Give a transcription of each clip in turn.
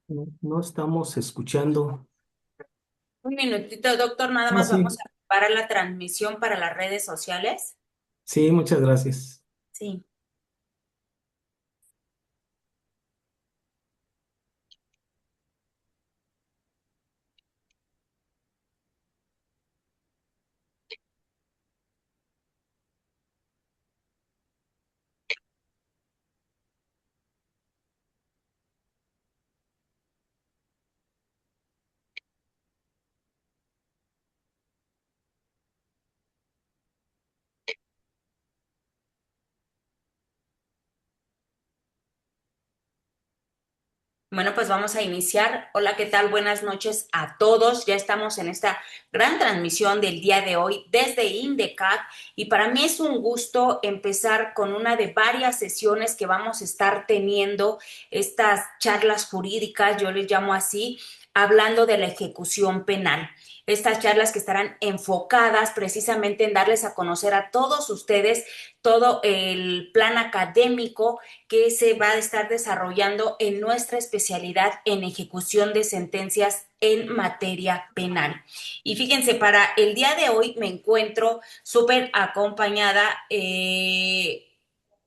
No, no estamos escuchando. Un minutito, doctor, nada Ah, más vamos sí, a parar la transmisión para las redes sociales. sí, muchas gracias. Sí. Bueno, pues vamos a iniciar. Hola, ¿qué tal? Buenas noches a todos. Ya estamos en esta gran transmisión del día de hoy desde INDECAC y para mí es un gusto empezar con una de varias sesiones que vamos a estar teniendo, estas charlas jurídicas, yo les llamo así, hablando de la ejecución penal. Estas charlas que estarán enfocadas precisamente en darles a conocer a todos ustedes todo el plan académico que se va a estar desarrollando en nuestra especialidad en ejecución de sentencias en materia penal. Y fíjense, para el día de hoy me encuentro súper acompañada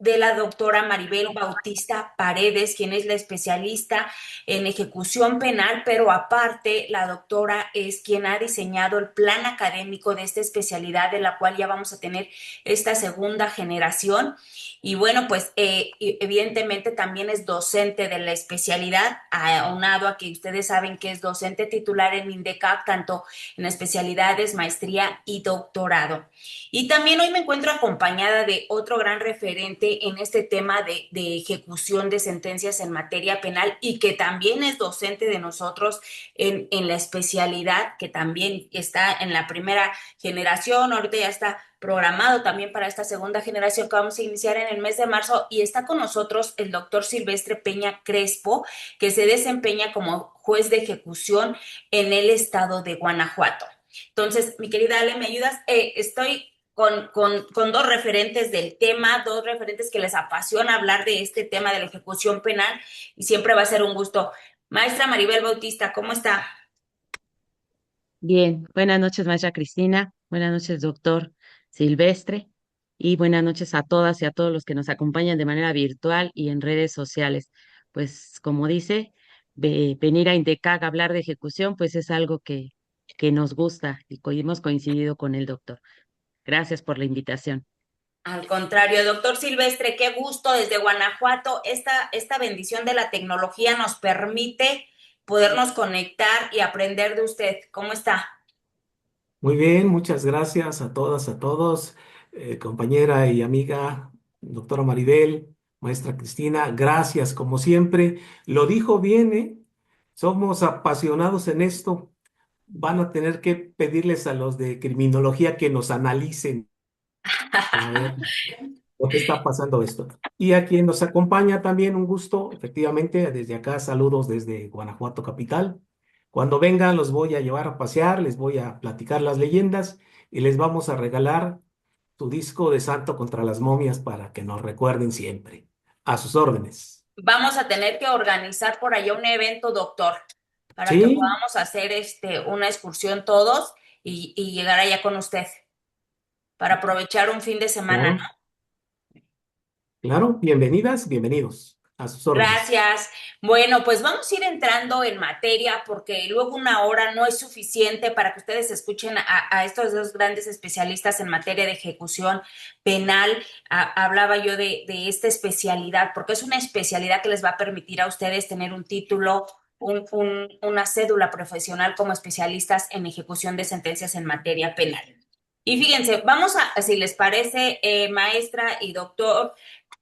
de la doctora Maribel Bautista Paredes, quien es la especialista en ejecución penal, pero aparte la doctora es quien ha diseñado el plan académico de esta especialidad, de la cual ya vamos a tener esta segunda generación. Y bueno, pues evidentemente también es docente de la especialidad, aunado a que ustedes saben que es docente titular en INDECAP, tanto en especialidades, maestría y doctorado. Y también hoy me encuentro acompañada de otro gran referente en este tema de ejecución de sentencias en materia penal y que también es docente de nosotros en la especialidad, que también está en la primera generación, ahorita ya está programado también para esta segunda generación que vamos a iniciar en el mes de marzo y está con nosotros el doctor Silvestre Peña Crespo, que se desempeña como juez de ejecución en el estado de Guanajuato. Entonces, mi querida Ale, ¿me ayudas? Estoy con dos referentes del tema, dos referentes que les apasiona hablar de este tema de la ejecución penal y siempre va a ser un gusto. Maestra Maribel Bautista, ¿cómo está? Bien, buenas noches, maestra Cristina, buenas noches, doctor Silvestre, y buenas noches a todas y a todos los que nos acompañan de manera virtual y en redes sociales. Pues, como dice, venir a INDECAG a hablar de ejecución, pues es algo que nos gusta y hemos coincidido con el doctor. Gracias por la invitación. Al contrario, doctor Silvestre, qué gusto desde Guanajuato. Esta bendición de la tecnología nos permite podernos conectar y aprender de usted. ¿Cómo está? Muy bien, muchas gracias a todas, a todos, compañera y amiga, doctora Maribel, maestra Cristina, gracias como siempre. Lo dijo bien, ¿eh? Somos apasionados en esto. Van a tener que pedirles a los de criminología que nos analicen para ver lo que está pasando esto. Y a quien nos acompaña también, un gusto, efectivamente, desde acá saludos desde Guanajuato capital. Cuando vengan los voy a llevar a pasear, les voy a platicar las leyendas y les vamos a regalar su disco de Santo contra las momias para que nos recuerden siempre. A sus órdenes. Vamos a tener que organizar por allá un evento, doctor, para que Sí, podamos hacer una excursión todos y llegar allá con usted para aprovechar un fin de semana, ¿no? claro, claro, bienvenidas, bienvenidos. A sus órdenes. Gracias. Bueno, pues vamos a ir entrando en materia porque luego una hora no es suficiente para que ustedes escuchen a estos dos grandes especialistas en materia de ejecución penal. Hablaba yo de esta especialidad porque es una especialidad que les va a permitir a ustedes tener un título una cédula profesional como especialistas en ejecución de sentencias en materia penal. Y fíjense, vamos a, si les parece, maestra y doctor,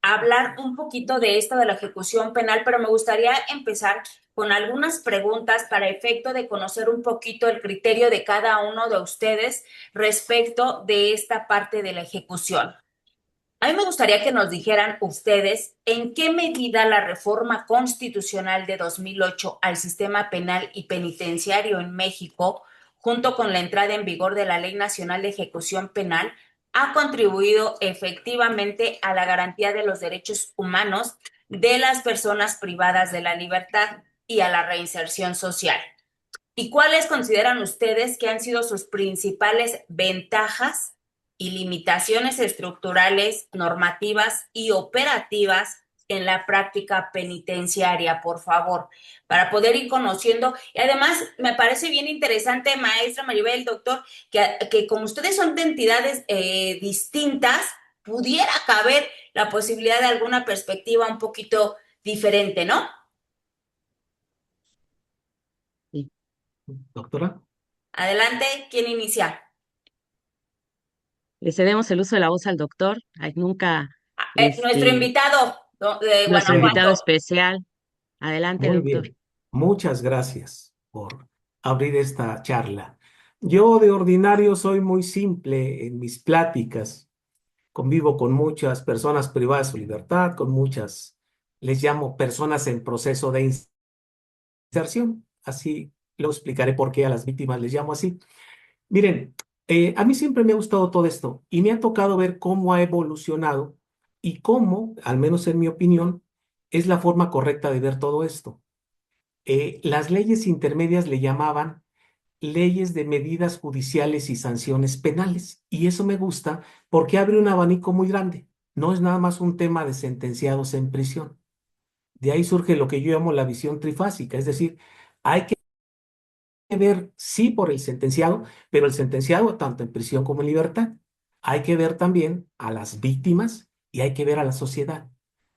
hablar un poquito de esto de la ejecución penal, pero me gustaría empezar con algunas preguntas para efecto de conocer un poquito el criterio de cada uno de ustedes respecto de esta parte de la ejecución. A mí me gustaría que nos dijeran ustedes en qué medida la reforma constitucional de 2008 al sistema penal y penitenciario en México, junto con la entrada en vigor de la Ley Nacional de Ejecución Penal, ha contribuido efectivamente a la garantía de los derechos humanos de las personas privadas de la libertad y a la reinserción social. ¿Y cuáles consideran ustedes que han sido sus principales ventajas y limitaciones estructurales, normativas y operativas en la práctica penitenciaria, por favor, para poder ir conociendo? Y además, me parece bien interesante, maestra Maribel, doctor, que como ustedes son de entidades distintas, pudiera caber la posibilidad de alguna perspectiva un poquito diferente, ¿no? Sí. Doctora. Adelante, ¿quién inicia? Le cedemos el uso de la voz al doctor. Ay, nunca, Nuestro este, invitado de nuestro invitado Guanajuato. especial. Adelante, Muy doctor. bien. Muchas gracias por abrir esta charla. Yo de ordinario soy muy simple en mis pláticas. Convivo con muchas personas privadas de su libertad, con muchas, les llamo personas en proceso de inserción. Así lo explicaré por qué a las víctimas les llamo así. Miren, a mí siempre me ha gustado todo esto y me ha tocado ver cómo ha evolucionado y cómo, al menos en mi opinión, es la forma correcta de ver todo esto. Las leyes intermedias le llamaban leyes de medidas judiciales y sanciones penales. Y eso me gusta porque abre un abanico muy grande. No es nada más un tema de sentenciados en prisión. De ahí surge lo que yo llamo la visión trifásica, es decir, hay que ver, sí, por el sentenciado, pero el sentenciado tanto en prisión como en libertad. Hay que ver también a las víctimas y hay que ver a la sociedad,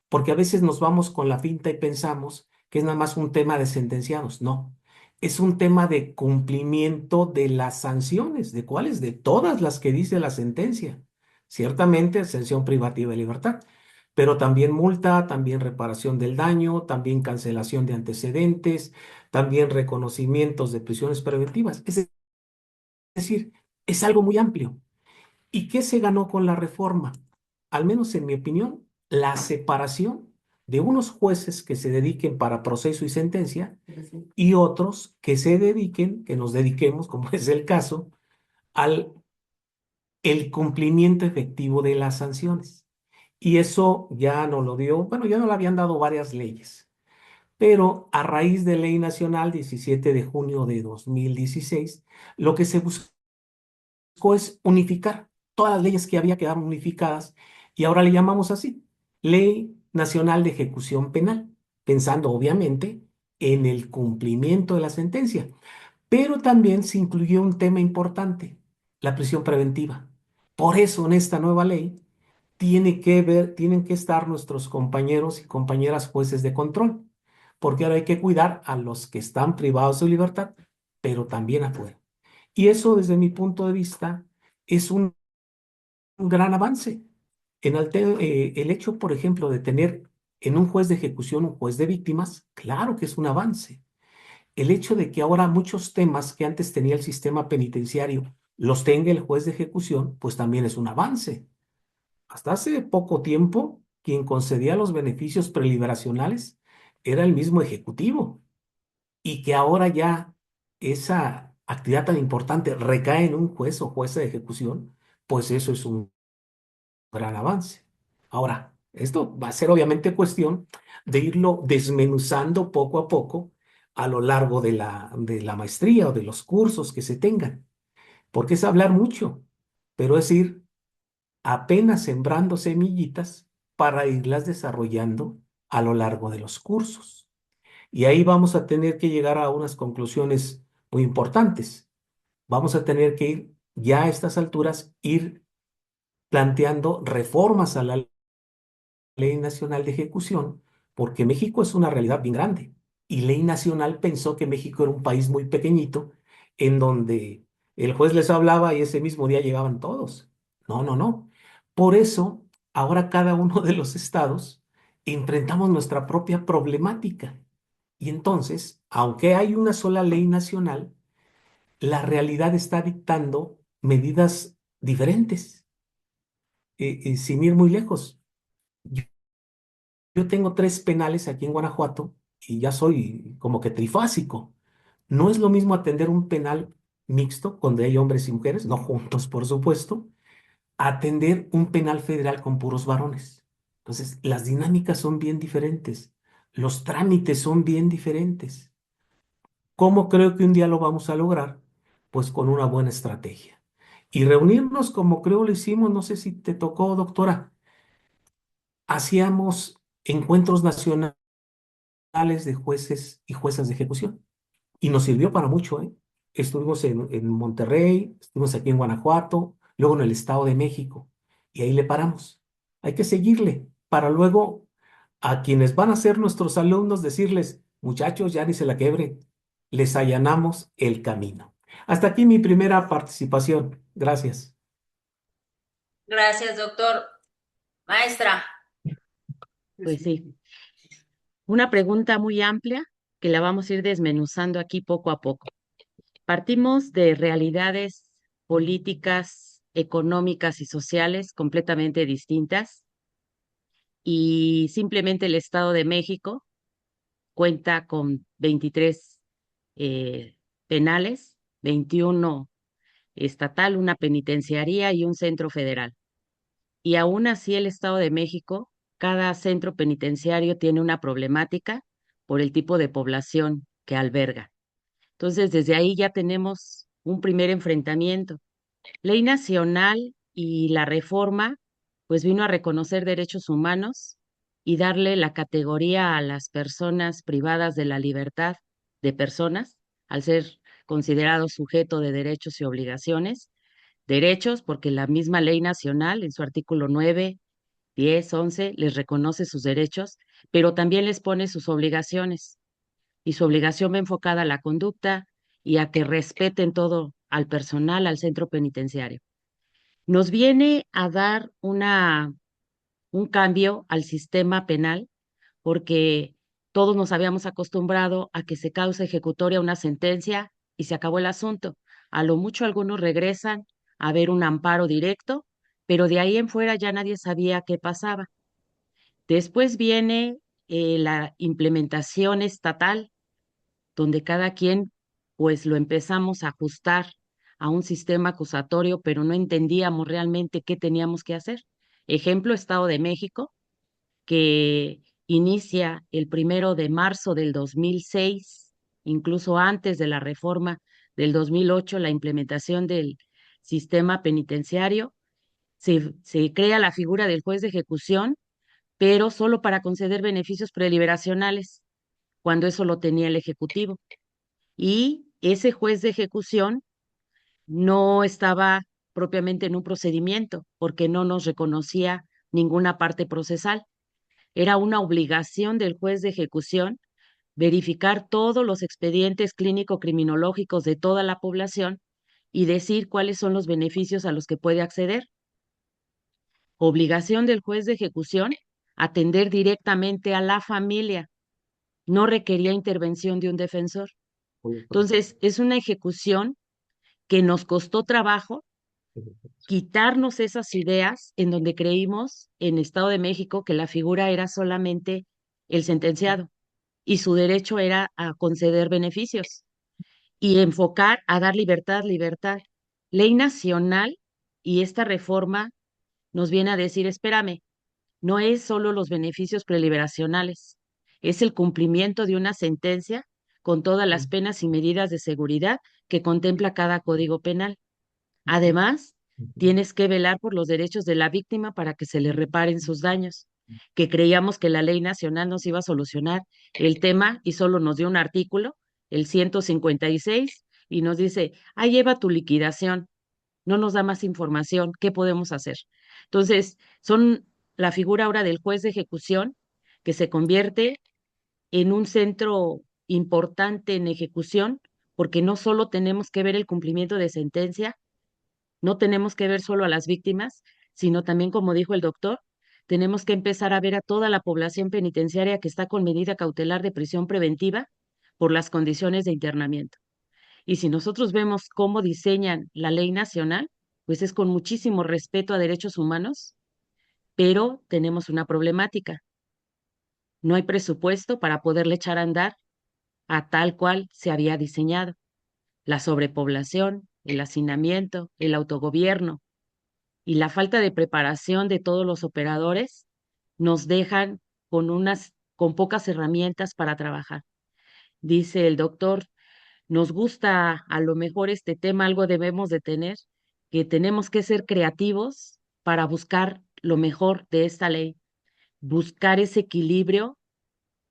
porque a veces nos vamos con la finta y pensamos que es nada más un tema de sentenciados. No, es un tema de cumplimiento de las sanciones. ¿De cuáles? De todas las que dice la sentencia. Ciertamente, sanción privativa de libertad, pero también multa, también reparación del daño, también cancelación de antecedentes, también reconocimientos de prisiones preventivas. Es decir, es algo muy amplio. ¿Y qué se ganó con la reforma? Al menos en mi opinión, la separación de unos jueces que se dediquen para proceso y sentencia y otros que se dediquen, que nos dediquemos, como es el caso, al el cumplimiento efectivo de las sanciones. Y eso ya no lo dio, bueno, ya no lo habían dado varias leyes, pero a raíz de Ley Nacional 17 de junio de 2016, lo que se buscó es unificar todas las leyes que había quedaron unificadas y ahora le llamamos así, Ley Nacional de Ejecución Penal, pensando obviamente en el cumplimiento de la sentencia, pero también se incluyó un tema importante, la prisión preventiva. Por eso en esta nueva ley tienen que estar nuestros compañeros y compañeras jueces de control, porque ahora hay que cuidar a los que están privados de libertad, pero también afuera. Y eso, desde mi punto de vista, es un gran avance. El hecho, por ejemplo, de tener en un juez de ejecución un juez de víctimas, claro que es un avance. El hecho de que ahora muchos temas que antes tenía el sistema penitenciario los tenga el juez de ejecución, pues también es un avance. Hasta hace poco tiempo, quien concedía los beneficios preliberacionales era el mismo ejecutivo y que ahora ya esa actividad tan importante recae en un juez o jueza de ejecución, pues eso es un gran avance. Ahora, esto va a ser obviamente cuestión de irlo desmenuzando poco a poco a lo largo de la maestría o de los cursos que se tengan, porque es hablar mucho, pero es ir apenas sembrando semillitas para irlas desarrollando a lo largo de los cursos. Y ahí vamos a tener que llegar a unas conclusiones muy importantes. Vamos a tener que ir ya a estas alturas, ir planteando reformas a la Ley Nacional de Ejecución, porque México es una realidad bien grande y ley nacional pensó que México era un país muy pequeñito en donde el juez les hablaba y ese mismo día llegaban todos. No, no, no. Por eso, ahora cada uno de los estados enfrentamos nuestra propia problemática. Y entonces, aunque hay una sola ley nacional, la realidad está dictando medidas diferentes, sin ir muy lejos. Yo, yo tengo 3 penales aquí en Guanajuato y ya soy como que trifásico. No es lo mismo atender un penal mixto, donde hay hombres y mujeres, no juntos, por supuesto, a atender un penal federal con puros varones. Entonces, las dinámicas son bien diferentes, los trámites son bien diferentes. ¿Cómo creo que un día lo vamos a lograr? Pues con una buena estrategia. Y reunirnos como creo lo hicimos, no sé si te tocó, doctora, hacíamos encuentros nacionales de jueces y juezas de ejecución. Y nos sirvió para mucho, ¿eh? Estuvimos en Monterrey, estuvimos aquí en Guanajuato, luego en el Estado de México, y ahí le paramos. Hay que seguirle para luego a quienes van a ser nuestros alumnos decirles, muchachos, ya ni se la quebre, les allanamos el camino. Hasta aquí mi primera participación. Gracias. Gracias, doctor. Maestra. Pues sí, una pregunta muy amplia que la vamos a ir desmenuzando aquí poco a poco. Partimos de realidades políticas, económicas y sociales completamente distintas y simplemente el Estado de México cuenta con 23 penales, 21 estatal, una penitenciaría y un centro federal. Y aún así el Estado de México, cada centro penitenciario tiene una problemática por el tipo de población que alberga. Entonces, desde ahí ya tenemos un primer enfrentamiento. Ley nacional y la reforma, pues vino a reconocer derechos humanos y darle la categoría a las personas privadas de la libertad de personas, al ser considerado sujeto de derechos y obligaciones. Derechos, porque la misma ley nacional, en su artículo 9, 10, 11, les reconoce sus derechos, pero también les pone sus obligaciones. Y su obligación va enfocada a la conducta y a que respeten todo al personal, al centro penitenciario. Nos viene a dar un cambio al sistema penal porque todos nos habíamos acostumbrado a que se causa ejecutoria una sentencia y se acabó el asunto. A lo mucho algunos regresan a ver un amparo directo, pero de ahí en fuera ya nadie sabía qué pasaba. Después viene la implementación estatal, donde cada quien pues lo empezamos a ajustar a un sistema acusatorio, pero no entendíamos realmente qué teníamos que hacer. Ejemplo, Estado de México, que inicia el 1 de marzo del 2006, incluso antes de la reforma del 2008, la implementación del sistema penitenciario. Se crea la figura del juez de ejecución, pero solo para conceder beneficios preliberacionales, cuando eso lo tenía el Ejecutivo. Y ese juez de ejecución no estaba propiamente en un procedimiento, porque no nos reconocía ninguna parte procesal. Era una obligación del juez de ejecución verificar todos los expedientes clínico-criminológicos de toda la población y decir cuáles son los beneficios a los que puede acceder. Obligación del juez de ejecución, atender directamente a la familia. No requería intervención de un defensor. Entonces, es una ejecución que nos costó trabajo quitarnos esas ideas en donde creímos en Estado de México que la figura era solamente el sentenciado y su derecho era a conceder beneficios y enfocar a dar libertad, libertad. Ley nacional y esta reforma nos viene a decir, espérame, no es solo los beneficios preliberacionales, es el cumplimiento de una sentencia con todas las penas y medidas de seguridad que contempla cada código penal. Además, tienes que velar por los derechos de la víctima para que se le reparen sus daños, que creíamos que la ley nacional nos iba a solucionar el tema y solo nos dio un artículo, el 156, y nos dice, ahí lleva tu liquidación, no nos da más información, ¿qué podemos hacer? Entonces, son la figura ahora del juez de ejecución que se convierte en un centro importante en ejecución, porque no solo tenemos que ver el cumplimiento de sentencia, no tenemos que ver solo a las víctimas, sino también, como dijo el doctor, tenemos que empezar a ver a toda la población penitenciaria que está con medida cautelar de prisión preventiva por las condiciones de internamiento. Y si nosotros vemos cómo diseñan la ley nacional, pues es con muchísimo respeto a derechos humanos, pero tenemos una problemática. No hay presupuesto para poderle echar a andar a tal cual se había diseñado. La sobrepoblación, el hacinamiento, el autogobierno y la falta de preparación de todos los operadores nos dejan con pocas herramientas para trabajar. Dice el doctor, nos gusta a lo mejor este tema, algo debemos de tener, que tenemos que ser creativos para buscar lo mejor de esta ley, buscar ese equilibrio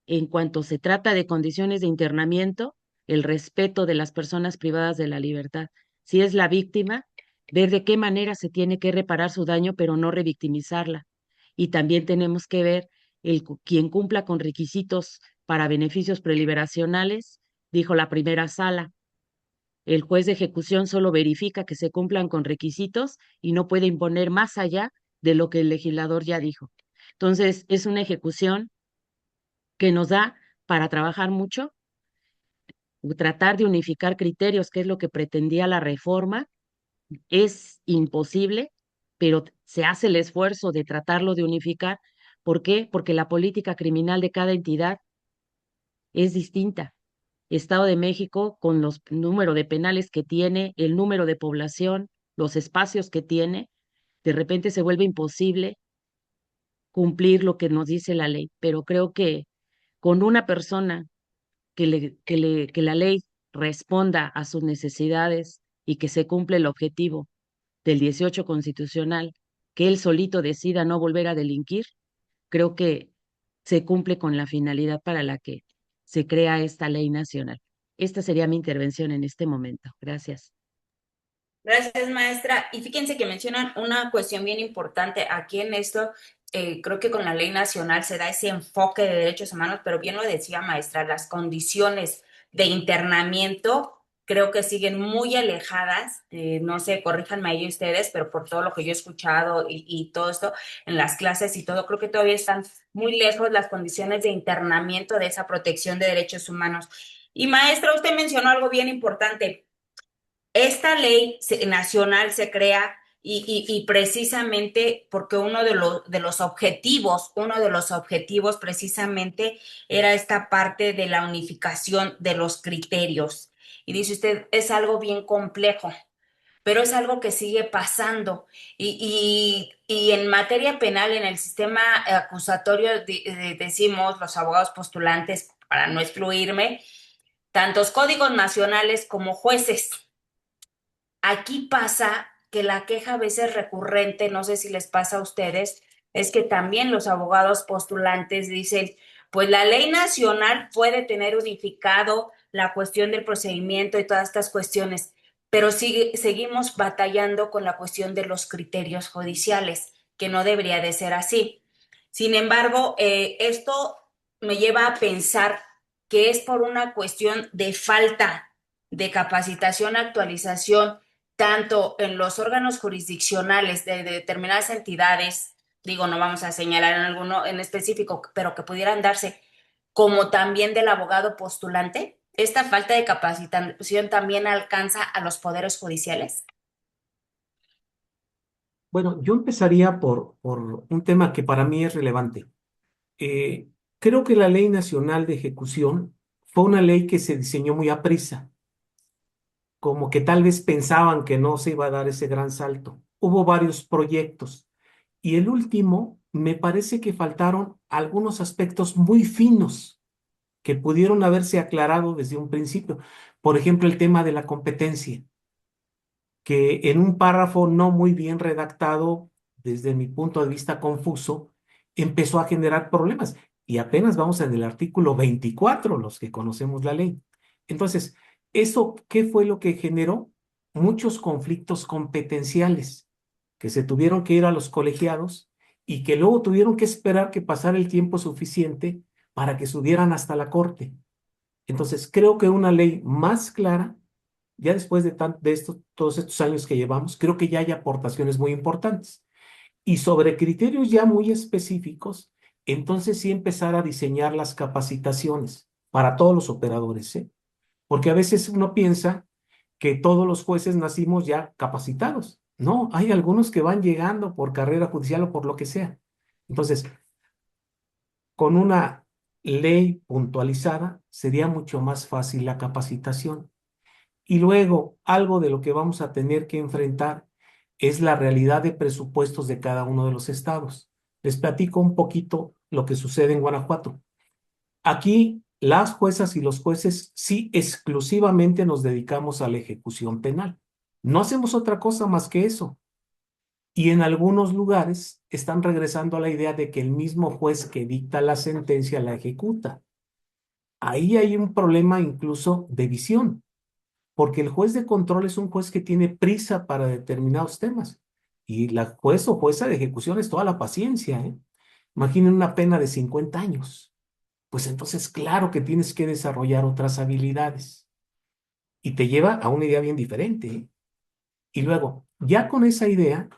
en cuanto se trata de condiciones de internamiento, el respeto de las personas privadas de la libertad. Si es la víctima, ver de qué manera se tiene que reparar su daño, pero no revictimizarla. Y también tenemos que ver quien cumpla con requisitos para beneficios preliberacionales, dijo la primera sala. El juez de ejecución solo verifica que se cumplan con requisitos y no puede imponer más allá de lo que el legislador ya dijo. Entonces, es una ejecución que nos da para trabajar mucho, tratar de unificar criterios, que es lo que pretendía la reforma, es imposible, pero se hace el esfuerzo de tratarlo de unificar. ¿Por qué? Porque la política criminal de cada entidad es distinta. Estado de México, con los número de penales que tiene, el número de población, los espacios que tiene, de repente se vuelve imposible cumplir lo que nos dice la ley. Pero creo que con una persona que la ley responda a sus necesidades y que se cumpla el objetivo del 18 constitucional, que él solito decida no volver a delinquir, creo que se cumple con la finalidad para la que se crea esta ley nacional. Esta sería mi intervención en este momento. Gracias. Gracias, maestra. Y fíjense que mencionan una cuestión bien importante aquí en esto. Creo que con la ley nacional se da ese enfoque de derechos humanos, pero bien lo decía, maestra, las condiciones de internamiento creo que siguen muy alejadas. No sé, corríjanme ahí ustedes, pero por todo lo que yo he escuchado y todo esto en las clases y todo, creo que todavía están muy lejos las condiciones de internamiento de esa protección de derechos humanos. Y maestra, usted mencionó algo bien importante. Esta ley nacional se crea y precisamente porque uno de los objetivos precisamente era esta parte de la unificación de los criterios. Y dice usted, es algo bien complejo, pero es algo que sigue pasando. Y en materia penal, en el sistema acusatorio, decimos los abogados postulantes, para no excluirme, tantos códigos nacionales como jueces. Aquí pasa que la queja a veces recurrente, no sé si les pasa a ustedes, es que también los abogados postulantes dicen, pues la ley nacional puede tener unificado la cuestión del procedimiento y todas estas cuestiones, pero seguimos batallando con la cuestión de los criterios judiciales, que no debería de ser así. Sin embargo, esto me lleva a pensar que es por una cuestión de falta de capacitación, actualización tanto en los órganos jurisdiccionales de determinadas entidades, digo, no vamos a señalar en alguno en específico, pero que pudieran darse, como también del abogado postulante. ¿Esta falta de capacitación también alcanza a los poderes judiciales? Bueno, yo empezaría por un tema que para mí es relevante. Eh, Creo que la Ley Nacional de Ejecución fue una ley que se diseñó muy a prisa, como que tal vez pensaban que no se iba a dar ese gran salto. Hubo varios proyectos y el último me parece que faltaron algunos aspectos muy finos que pudieron haberse aclarado desde un principio. Por ejemplo, el tema de la competencia, que en un párrafo no muy bien redactado, desde mi punto de vista confuso, empezó a generar problemas. Y apenas vamos en el artículo 24, los que conocemos la ley. Entonces, ¿eso qué fue lo que generó? Muchos conflictos competenciales que se tuvieron que ir a los colegiados y que luego tuvieron que esperar que pasara el tiempo suficiente para que subieran hasta la corte. Entonces, creo que una ley más clara, ya después de todos estos años que llevamos, creo que ya hay aportaciones muy importantes. Y sobre criterios ya muy específicos, entonces sí empezar a diseñar las capacitaciones para todos los operadores, ¿eh? Porque a veces uno piensa que todos los jueces nacimos ya capacitados. No, hay algunos que van llegando por carrera judicial o por lo que sea. Entonces, con una ley puntualizada sería mucho más fácil la capacitación. Y luego, algo de lo que vamos a tener que enfrentar es la realidad de presupuestos de cada uno de los estados. Les platico un poquito lo que sucede en Guanajuato. Aquí, las juezas y los jueces sí exclusivamente nos dedicamos a la ejecución penal. No hacemos otra cosa más que eso. Y en algunos lugares están regresando a la idea de que el mismo juez que dicta la sentencia la ejecuta. Ahí hay un problema incluso de visión, porque el juez de control es un juez que tiene prisa para determinados temas. Y la juez o jueza de ejecución es toda la paciencia, ¿eh? Imaginen una pena de 50 años. Pues entonces, claro que tienes que desarrollar otras habilidades. Y te lleva a una idea bien diferente, ¿eh? Y luego, ya con esa idea,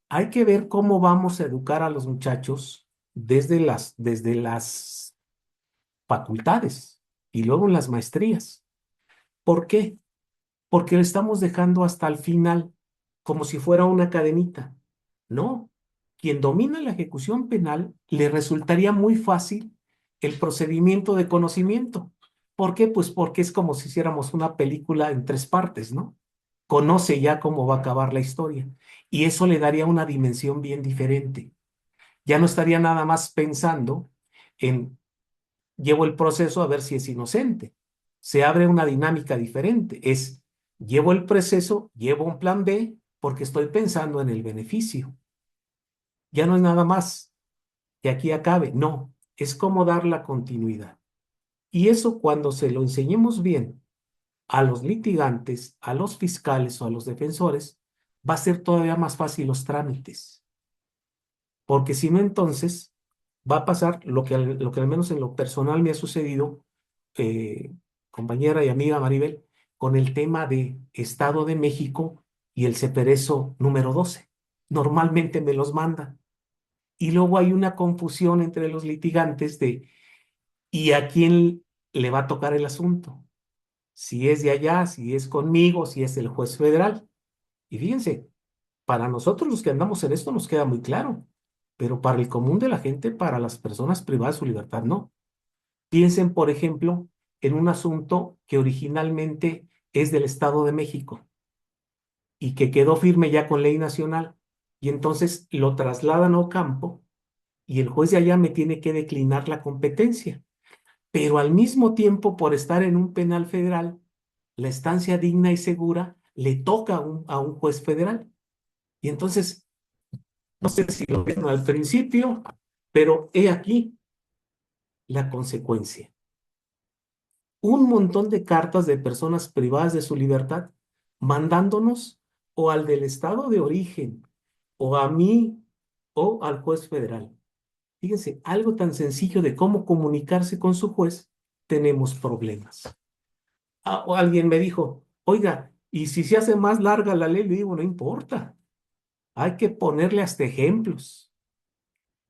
hay que ver cómo vamos a educar a los muchachos desde las facultades y luego en las maestrías. ¿Por qué? Porque lo estamos dejando hasta el final, como si fuera una cadenita. No, quien domina la ejecución penal le resultaría muy fácil el procedimiento de conocimiento. ¿Por qué? Pues porque es como si hiciéramos una película en tres partes, ¿no? Conoce ya cómo va a acabar la historia y eso le daría una dimensión bien diferente. Ya no estaría nada más pensando en llevo el proceso a ver si es inocente. Se abre una dinámica diferente. Es, llevo el proceso, llevo un plan B porque estoy pensando en el beneficio. Ya no es nada más que aquí acabe. No, es como dar la continuidad. Y eso cuando se lo enseñemos bien a los litigantes, a los fiscales o a los defensores, va a ser todavía más fácil los trámites. Porque si no, entonces va a pasar lo que al menos en lo personal me ha sucedido, eh, compañera y amiga Maribel, con el tema de Estado de México y el Ceperezo número 12. Normalmente me los mandan. Y luego hay una confusión entre los litigantes de ¿y a quién le va a tocar el asunto? Si es de allá, si es conmigo, si es el juez federal. Y fíjense, para nosotros los que andamos en esto nos queda muy claro, pero para el común de la gente, para las personas privadas de su libertad, no. Piensen, por ejemplo, en un asunto que originalmente es del Estado de México y que quedó firme ya con ley nacional, y entonces lo trasladan a Ocampo y el juez de allá me tiene que declinar la competencia, pero al mismo tiempo, por estar en un penal federal, la estancia digna y segura le toca a un juez federal. Y entonces, no sé si lo vieron al principio, pero he aquí la consecuencia. Un montón de cartas de personas privadas de su libertad mandándonos o al del estado de origen, o a mí, o al juez federal. Fíjense, algo tan sencillo de cómo comunicarse con su juez, tenemos problemas. O alguien me dijo, oiga, ¿y si se hace más larga la ley? Le digo, no importa, hay que ponerle hasta ejemplos.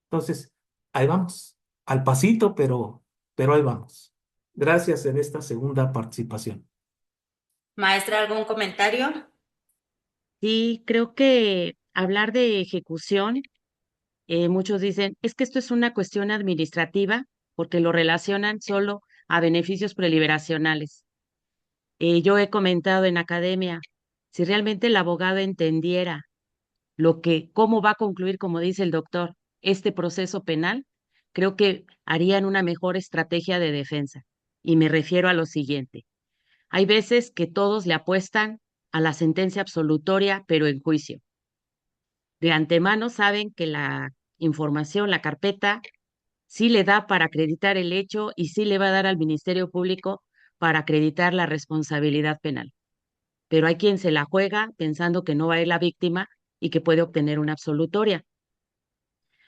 Entonces, ahí vamos, al pasito, pero ahí vamos. Gracias en esta segunda participación. Maestra, ¿algún comentario? Sí, creo que hablar de ejecución, muchos dicen, es que esto es una cuestión administrativa porque lo relacionan solo a beneficios preliberacionales. Yo he comentado en academia, si realmente el abogado entendiera cómo va a concluir, como dice el doctor, este proceso penal, creo que harían una mejor estrategia de defensa. Y me refiero a lo siguiente. Hay veces que todos le apuestan a la sentencia absolutoria, pero en juicio. De antemano saben que la información, la carpeta, sí le da para acreditar el hecho y sí le va a dar al Ministerio Público para acreditar la responsabilidad penal. Pero hay quien se la juega pensando que no va a ir la víctima y que puede obtener una absolutoria.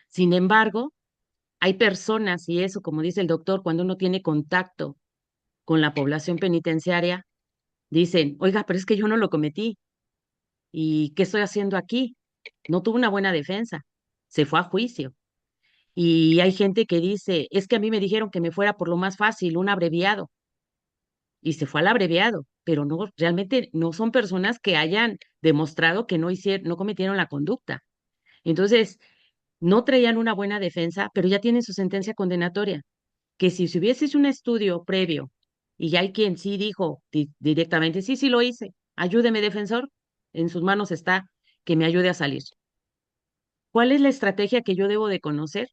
Sin embargo, hay personas, y eso, como dice el doctor, cuando uno tiene contacto con la población penitenciaria, dicen, oiga, pero es que yo no lo cometí. ¿Y qué estoy haciendo aquí? No tuvo una buena defensa. Se fue a juicio. Y hay gente que dice, es que a mí me dijeron que me fuera por lo más fácil, un abreviado. Y se fue al abreviado, pero no, realmente no son personas que hayan demostrado que no hicieron, no cometieron la conducta. Entonces, no traían una buena defensa, pero ya tienen su sentencia condenatoria, que si se hubiese hecho un estudio previo y hay quien sí dijo directamente, sí, sí lo hice, ayúdeme defensor, en sus manos está que me ayude a salir. ¿Cuál es la estrategia que yo debo de conocer?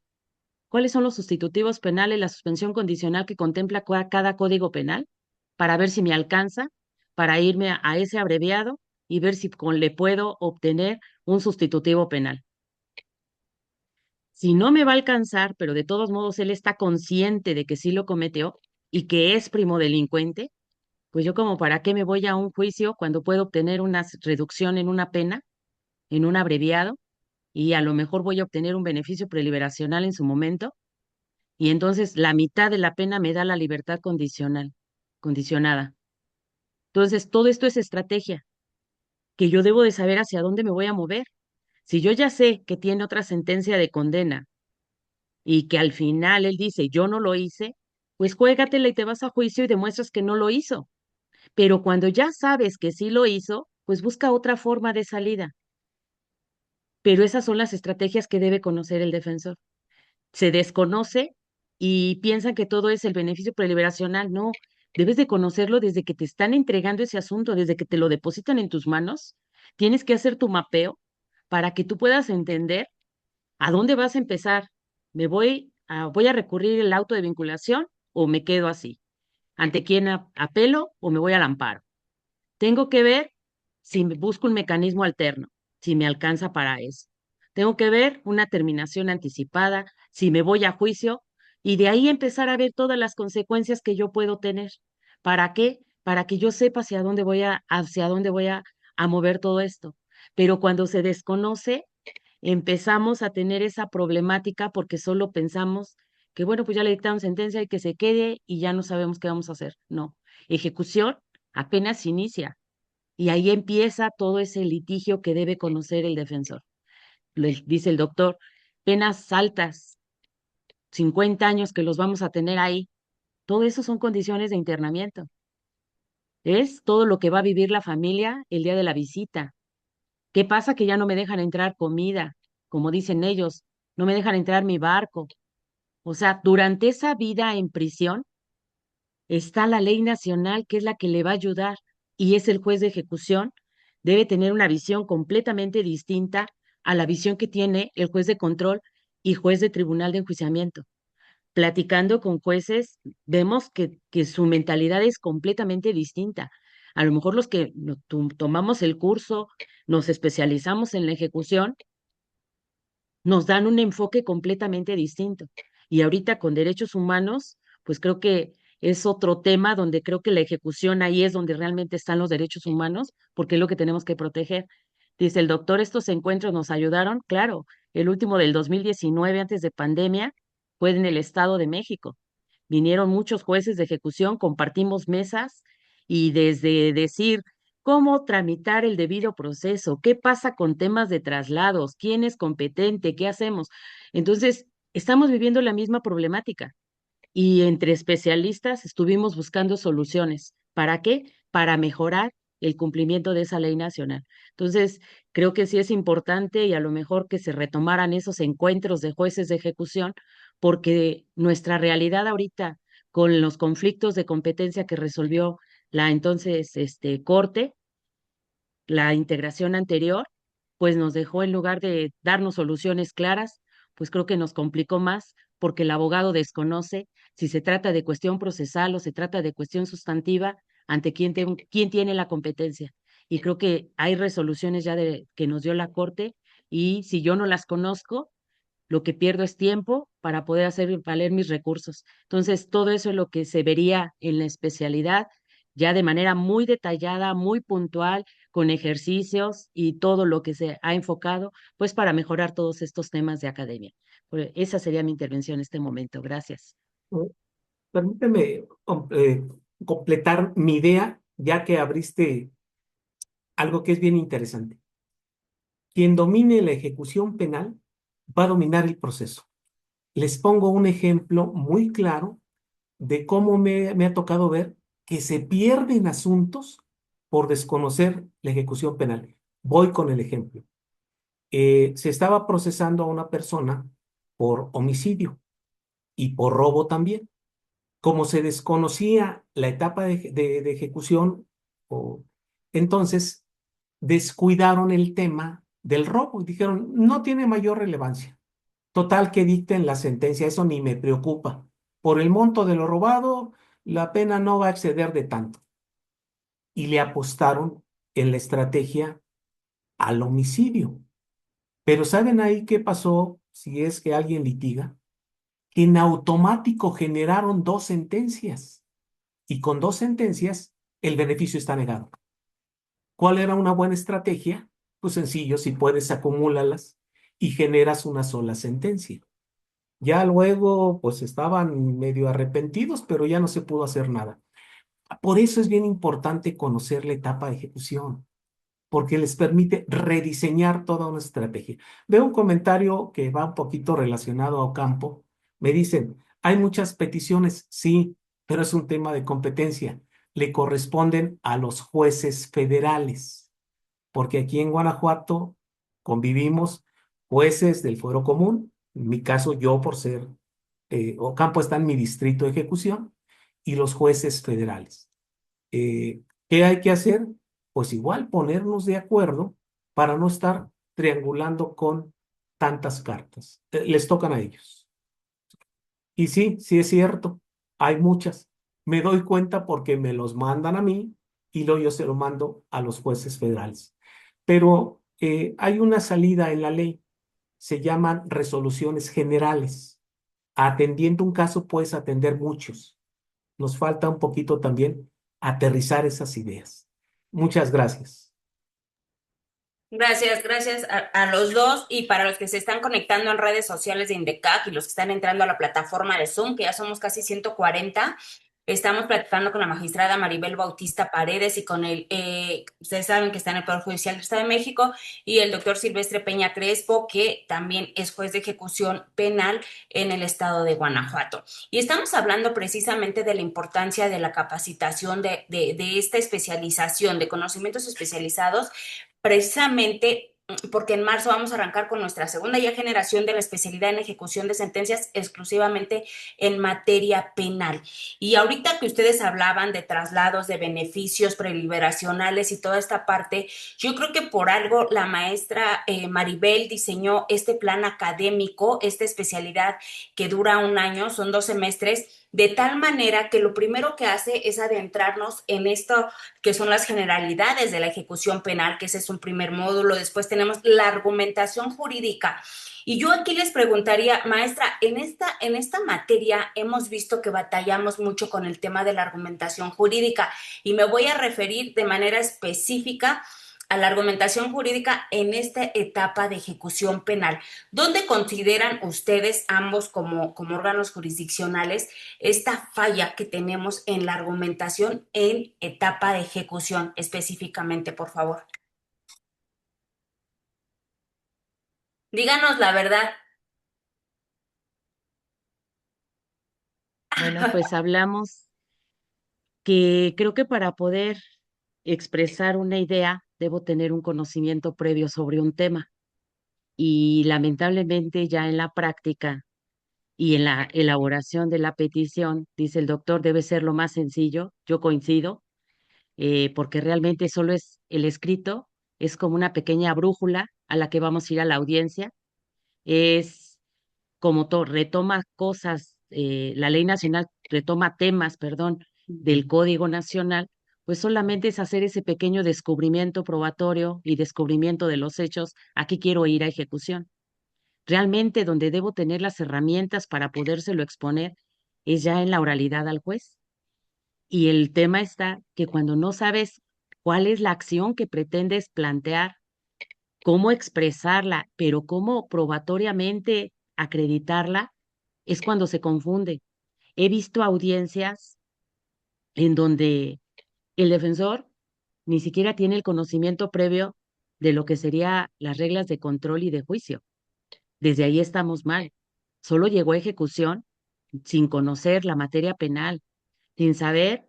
¿Cuáles son los sustitutivos penales, la suspensión condicional que contempla cada código penal? Para ver si me alcanza, para irme a ese abreviado y ver si le puedo obtener un sustitutivo penal. Si no me va a alcanzar, pero de todos modos él está consciente de que sí lo cometió y que es primo delincuente, pues yo como para qué me voy a un juicio cuando puedo obtener una reducción en una pena, en un abreviado, y a lo mejor voy a obtener un beneficio preliberacional en su momento, y entonces la mitad de la pena me da la libertad condicional, condicionada. Entonces, todo esto es estrategia, que yo debo de saber hacia dónde me voy a mover. Si yo ya sé que tiene otra sentencia de condena y que al final él dice, yo no lo hice, pues juégatela y te vas a juicio y demuestras que no lo hizo. Pero cuando ya sabes que sí lo hizo, pues busca otra forma de salida. Pero esas son las estrategias que debe conocer el defensor. Se desconoce y piensan que todo es el beneficio preliberacional. No, debes de conocerlo desde que te están entregando ese asunto, desde que te lo depositan en tus manos. Tienes que hacer tu mapeo para que tú puedas entender a dónde vas a empezar. ¿Voy a recurrir el auto de vinculación o me quedo así? ¿Ante quién apelo o me voy al amparo? Tengo que ver si busco un mecanismo alterno, si me alcanza para eso. Tengo que ver una terminación anticipada, si me voy a juicio, y de ahí empezar a ver todas las consecuencias que yo puedo tener. ¿Para qué? Para que yo sepa hacia dónde voy a mover todo esto. Pero cuando se desconoce, empezamos a tener esa problemática porque solo pensamos que, bueno, pues ya le dictaron sentencia y que se quede y ya no sabemos qué vamos a hacer. No, ejecución apenas inicia. Y ahí empieza todo ese litigio que debe conocer el defensor. Le dice el doctor, penas altas, 50 años que los vamos a tener ahí. Todo eso son condiciones de internamiento. Es todo lo que va a vivir la familia el día de la visita. ¿Qué pasa? Que ya no me dejan entrar comida, como dicen ellos, no me dejan entrar mi barco. O sea, durante esa vida en prisión está la ley nacional que es la que le va a ayudar y es el juez de ejecución. Debe tener una visión completamente distinta a la visión que tiene el juez de control y juez de tribunal de enjuiciamiento. Platicando con jueces, vemos que su mentalidad es completamente distinta. A lo mejor los que tomamos el curso, nos especializamos en la ejecución, nos dan un enfoque completamente distinto. Y ahorita con derechos humanos, pues creo que es otro tema donde creo que la ejecución ahí es donde realmente están los derechos humanos, porque es lo que tenemos que proteger. Dice el doctor, estos encuentros nos ayudaron, claro, el último del 2019 antes de pandemia fue en el Estado de México. Vinieron muchos jueces de ejecución, compartimos mesas y desde decir cómo tramitar el debido proceso, qué pasa con temas de traslados, quién es competente, qué hacemos. Entonces, estamos viviendo la misma problemática y entre especialistas estuvimos buscando soluciones. ¿Para qué? Para mejorar el cumplimiento de esa ley nacional. Entonces, creo que sí es importante y a lo mejor que se retomaran esos encuentros de jueces de ejecución, porque nuestra realidad ahorita, con los conflictos de competencia que resolvió la entonces Corte, la integración anterior, pues nos dejó en lugar de darnos soluciones claras, pues creo que nos complicó más porque el abogado desconoce si se trata de cuestión procesal o se trata de cuestión sustantiva, ante quién tiene la competencia. Y creo que hay resoluciones ya que nos dio la Corte y si yo no las conozco, lo que pierdo es tiempo para poder hacer valer mis recursos. Entonces, todo eso es lo que se vería en la especialidad, ya de manera muy detallada, muy puntual, con ejercicios y todo lo que se ha enfocado, pues para mejorar todos estos temas de academia. Esa sería mi intervención en este momento. Gracias. Permíteme completar mi idea, ya que abriste algo que es bien interesante. Quien domine la ejecución penal va a dominar el proceso. Les pongo un ejemplo muy claro de cómo me ha tocado ver que se pierden asuntos por desconocer la ejecución penal. Voy con el ejemplo. Se estaba procesando a una persona por homicidio y por robo también. Como se desconocía la etapa de ejecución, o, entonces descuidaron el tema del robo y dijeron, no tiene mayor relevancia. Total que dicten la sentencia, eso ni me preocupa. Por el monto de lo robado, la pena no va a exceder de tanto. Y le apostaron en la estrategia al homicidio. Pero ¿saben ahí qué pasó si es que alguien litiga? Que en automático generaron dos sentencias. Y con dos sentencias, el beneficio está negado. ¿Cuál era una buena estrategia? Pues sencillo, si puedes, acumúlalas y generas una sola sentencia. Ya luego, pues estaban medio arrepentidos, pero ya no se pudo hacer nada. Por eso es bien importante conocer la etapa de ejecución, porque les permite rediseñar toda una estrategia. Veo un comentario que va un poquito relacionado a Ocampo. Me dicen, hay muchas peticiones, sí, pero es un tema de competencia. Le corresponden a los jueces federales, porque aquí en Guanajuato convivimos jueces del fuero común, en mi caso yo por ser, Ocampo está en mi distrito de ejecución, y los jueces federales. ¿Qué hay que hacer? Pues igual ponernos de acuerdo para no estar triangulando con tantas cartas. Les tocan a ellos. Y sí, sí es cierto, hay muchas. Me doy cuenta porque me los mandan a mí y luego yo se lo mando a los jueces federales. Pero hay una salida en la ley, se llaman resoluciones generales. Atendiendo un caso puedes atender muchos. Nos falta un poquito también aterrizar esas ideas. Muchas gracias. Gracias, gracias a los dos y para los que se están conectando en redes sociales de INDECAC y los que están entrando a la plataforma de Zoom, que ya somos casi 140. Estamos platicando con la magistrada Maribel Bautista Paredes y con ustedes saben que está en el Poder Judicial del Estado de México, y el doctor Silvestre Peña Crespo, que también es juez de ejecución penal en el estado de Guanajuato. Y estamos hablando precisamente de la importancia de la capacitación, de esta especialización, de conocimientos especializados precisamente porque en marzo vamos a arrancar con nuestra segunda ya generación de la especialidad en ejecución de sentencias exclusivamente en materia penal. Y ahorita que ustedes hablaban de traslados, de beneficios preliberacionales y toda esta parte, yo creo que por algo la maestra Maribel diseñó este plan académico, esta especialidad que dura un año, son 2 semestres, de tal manera que lo primero que hace es adentrarnos en esto que son las generalidades de la ejecución penal, que ese es un primer módulo. Después tenemos la argumentación jurídica. Y yo aquí les preguntaría, maestra, en esta materia hemos visto que batallamos mucho con el tema de la argumentación jurídica y me voy a referir de manera específica a la argumentación jurídica en esta etapa de ejecución penal. ¿Dónde consideran ustedes ambos como órganos jurisdiccionales esta falla que tenemos en la argumentación en etapa de ejecución específicamente, por favor? Díganos la verdad. Bueno, pues hablamos que creo que para poder expresar una idea debo tener un conocimiento previo sobre un tema y lamentablemente ya en la práctica y en la elaboración de la petición, dice el doctor, debe ser lo más sencillo. Yo coincido, porque realmente solo es el escrito, es como una pequeña brújula a la que vamos a ir a la audiencia. Es como retoma cosas, la ley nacional retoma temas, perdón, del Código Nacional, pues solamente es hacer ese pequeño descubrimiento probatorio y descubrimiento de los hechos. Aquí quiero ir a ejecución. Realmente donde debo tener las herramientas para podérselo exponer es ya en la oralidad al juez. Y el tema está que cuando no sabes cuál es la acción que pretendes plantear, cómo expresarla, pero cómo probatoriamente acreditarla, es cuando se confunde. He visto audiencias en donde el defensor ni siquiera tiene el conocimiento previo de lo que serían las reglas de control y de juicio. Desde ahí estamos mal. Solo llegó a ejecución sin conocer la materia penal, sin saber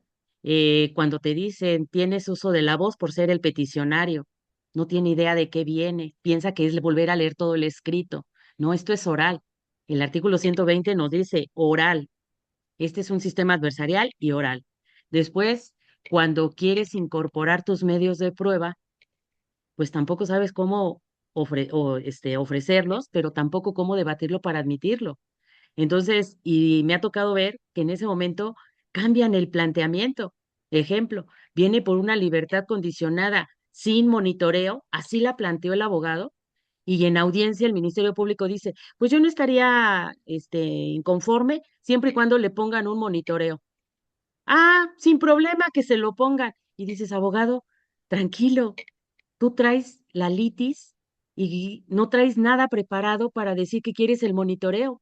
cuando te dicen tienes uso de la voz por ser el peticionario. No tiene idea de qué viene, piensa que es volver a leer todo el escrito. No, esto es oral. El artículo 120 nos dice oral. Este es un sistema adversarial y oral. Después, cuando quieres incorporar tus medios de prueba, pues tampoco sabes cómo ofrecerlos, pero tampoco cómo debatirlo para admitirlo. Entonces, y me ha tocado ver que en ese momento cambian el planteamiento. Ejemplo, viene por una libertad condicionada sin monitoreo, así la planteó el abogado, y en audiencia el Ministerio Público dice, pues yo no estaría inconforme siempre y cuando le pongan un monitoreo. Ah, sin problema que se lo pongan. Y dices, abogado, tranquilo, tú traes la litis y no traes nada preparado para decir que quieres el monitoreo.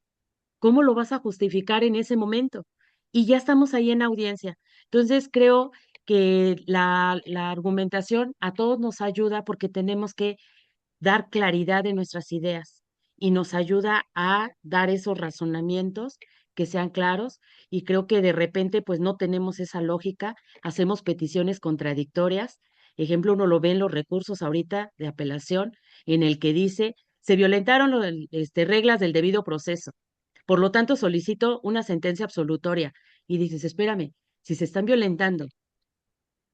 ¿Cómo lo vas a justificar en ese momento? Y ya estamos ahí en audiencia. Entonces, creo que la argumentación a todos nos ayuda porque tenemos que dar claridad de nuestras ideas y nos ayuda a dar esos razonamientos que sean claros y creo que de repente pues no tenemos esa lógica, hacemos peticiones contradictorias. Ejemplo, uno lo ve en los recursos ahorita de apelación en el que dice se violentaron reglas del debido proceso. Por lo tanto, solicito una sentencia absolutoria y dices, espérame, si se están violentando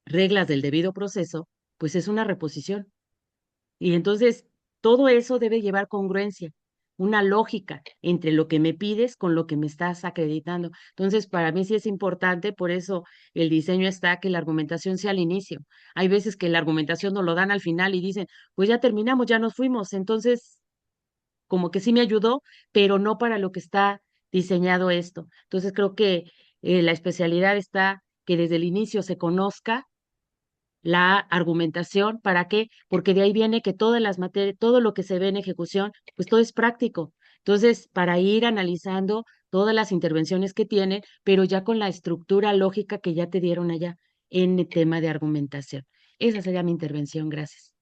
reglas del debido proceso, pues es una reposición. Y entonces todo eso debe llevar congruencia, una lógica entre lo que me pides con lo que me estás acreditando. Entonces, para mí sí es importante, por eso el diseño está que la argumentación sea al inicio. Hay veces que la argumentación nos lo dan al final y dicen, pues ya terminamos, ya nos fuimos. Entonces, como que sí me ayudó, pero no para lo que está diseñado esto. Entonces, creo que la especialidad está que desde el inicio se conozca la argumentación. ¿Para qué? Porque de ahí viene que todas las materias, todo lo que se ve en ejecución, pues todo es práctico. Entonces, para ir analizando todas las intervenciones que tiene, pero ya con la estructura lógica que ya te dieron allá en el tema de argumentación. Esa sería mi intervención. Gracias.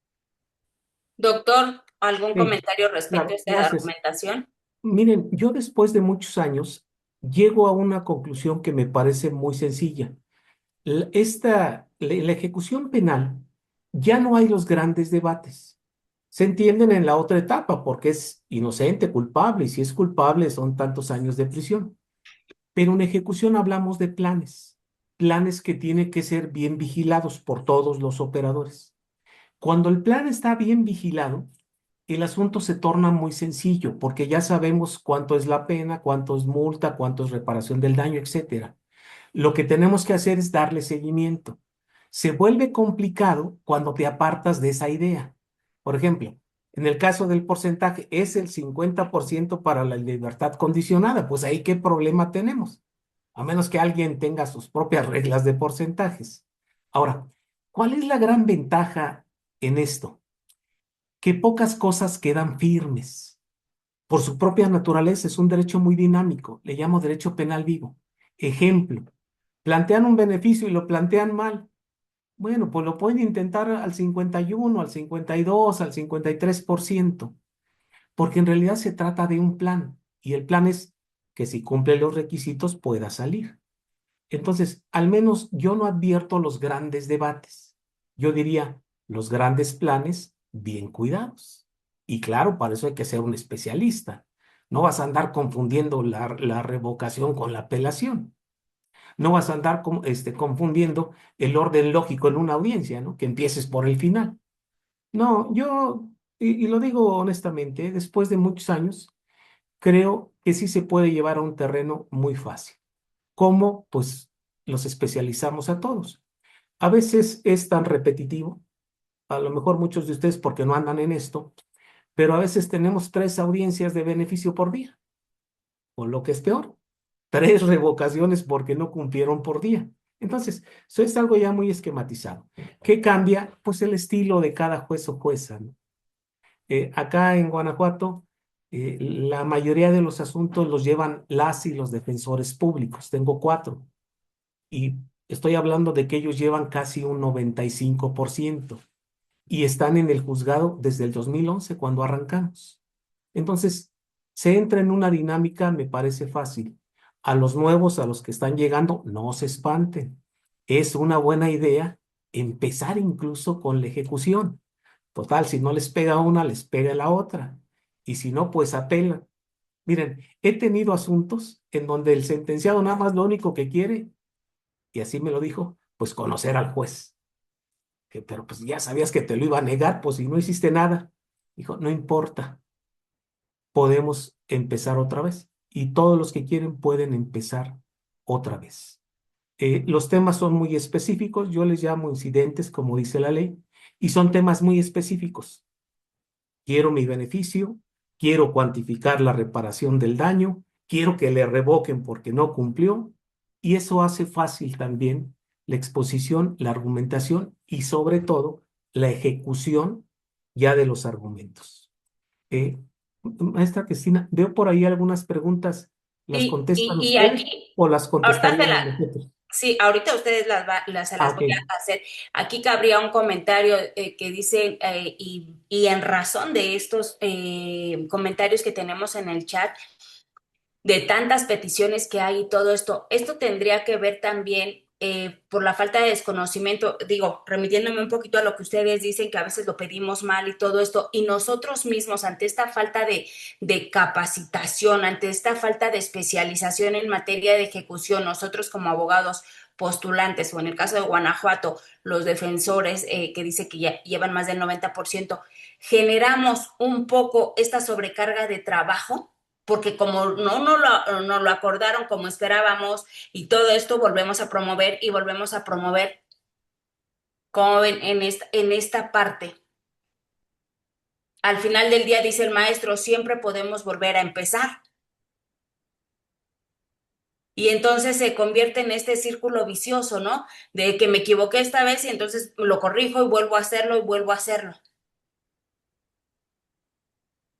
Doctor, ¿algún Sí, comentario respecto a claro, esta gracias. argumentación? Miren, yo después de muchos años llego a una conclusión que me parece muy sencilla. La ejecución penal ya no hay los grandes debates. Se entienden en la otra etapa porque es inocente, culpable, y si es culpable son tantos años de prisión. Pero en ejecución hablamos de planes, planes que tienen que ser bien vigilados por todos los operadores. Cuando el plan está bien vigilado, el asunto se torna muy sencillo porque ya sabemos cuánto es la pena, cuánto es multa, cuánto es reparación del daño, etcétera. Lo que tenemos que hacer es darle seguimiento. Se vuelve complicado cuando te apartas de esa idea. Por ejemplo, en el caso del porcentaje, es el 50% para la libertad condicionada. Pues ahí, ¿qué problema tenemos? A menos que alguien tenga sus propias reglas de porcentajes. Ahora, ¿cuál es la gran ventaja en esto? Que pocas cosas quedan firmes. Por su propia naturaleza es un derecho muy dinámico. Le llamo derecho penal vivo. Ejemplo, plantean un beneficio y lo plantean mal. Bueno, pues lo pueden intentar al 51, al 52, al 53%, porque en realidad se trata de un plan y el plan es que si cumple los requisitos pueda salir. Entonces, al menos yo no advierto los grandes debates. Yo diría los grandes planes bien cuidados. Y claro, para eso hay que ser un especialista. No vas a andar confundiendo la revocación con la apelación. No vas a andar confundiendo el orden lógico en una audiencia, ¿no? Que empieces por el final. No, yo, y lo digo honestamente, después de muchos años, creo que sí se puede llevar a un terreno muy fácil. ¿Cómo? Pues los especializamos a todos. A veces es tan repetitivo, a lo mejor muchos de ustedes porque no andan en esto, pero a veces tenemos 3 audiencias de beneficio por día, o lo que es peor, 3 revocaciones porque no cumplieron por día. Entonces, eso es algo ya muy esquematizado. ¿Qué cambia? Pues el estilo de cada juez o jueza, ¿no? Acá en Guanajuato, la mayoría de los asuntos los llevan las y los defensores públicos. Tengo 4. Y Estoy hablando de que ellos llevan casi un 95% y están en el juzgado desde el 2011 cuando arrancamos. Entonces, se entra en una dinámica, me parece fácil. A los nuevos, a los que están llegando, no se espanten. Es una buena idea empezar incluso con la ejecución. Total, si no les pega una, les pega la otra. Y si no, pues apelan. Miren, he tenido asuntos en donde el sentenciado nada más lo único que quiere, y así me lo dijo, pues conocer al juez. Pero pues ya sabías que te lo iba a negar, pues si no hiciste nada. Dijo, no importa, podemos empezar otra vez. Y todos los que quieren pueden empezar otra vez. Los temas son muy específicos, yo les llamo incidentes, como dice la ley, y son temas muy específicos. Quiero mi beneficio, quiero cuantificar la reparación del daño, quiero que le revoquen porque no cumplió, y eso hace fácil también la exposición, la argumentación y sobre todo la ejecución ya de los argumentos. Eh, Maestra Cristina, veo por ahí algunas preguntas. ¿Las Sí, contestan y ustedes aquí, o las ahorita se contestaríamos la, nosotros? sí, ahorita ustedes se Ah, las ok. voy a hacer. Aquí cabría un comentario que dice, y en razón de estos comentarios que tenemos en el chat, de tantas peticiones que hay y todo esto tendría que ver también por la falta de desconocimiento, digo, remitiéndome un poquito a lo que ustedes dicen, que a veces lo pedimos mal y todo esto, y nosotros mismos ante esta falta de capacitación, ante esta falta de especialización en materia de ejecución, nosotros como abogados postulantes, o en el caso de Guanajuato, los defensores que dice que ya llevan más del 90%, generamos un poco esta sobrecarga de trabajo porque como no lo acordaron como esperábamos y todo esto volvemos a promover y volvemos a promover como ven en esta parte. Al final del día, dice el maestro, siempre podemos volver a empezar. Y entonces se convierte en este círculo vicioso, ¿no? De que me equivoqué esta vez y entonces lo corrijo y vuelvo a hacerlo y vuelvo a hacerlo.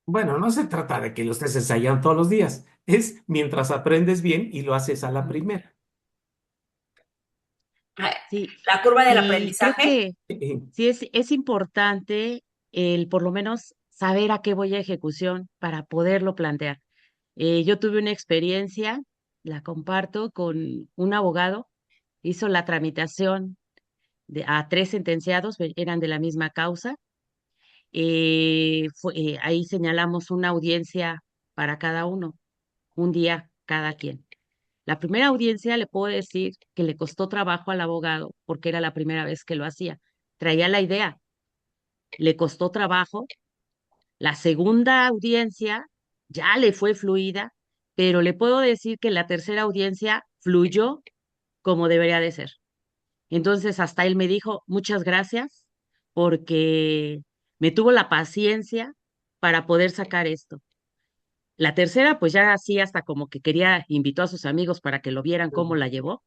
Bueno, no se trata de que lo estés ensayando todos los días, es mientras aprendes bien y lo haces a la primera. Sí, La curva del y creo aprendizaje. que sí es importante el por lo menos saber a qué voy a ejecución para poderlo plantear. Yo tuve una experiencia, la comparto con un abogado, hizo la tramitación a tres sentenciados, eran de la misma causa. Ahí señalamos una audiencia para cada uno, un día cada quien. La primera audiencia le puedo decir que le costó trabajo al abogado porque era la primera vez que lo hacía. Traía la idea, le costó trabajo. La segunda audiencia ya le fue fluida, pero le puedo decir que la tercera audiencia fluyó como debería de ser. Entonces hasta él me dijo, muchas gracias porque me tuvo la paciencia para poder sacar esto. La tercera, pues ya así hasta como que quería, invitó a sus amigos para que lo vieran cómo la llevó,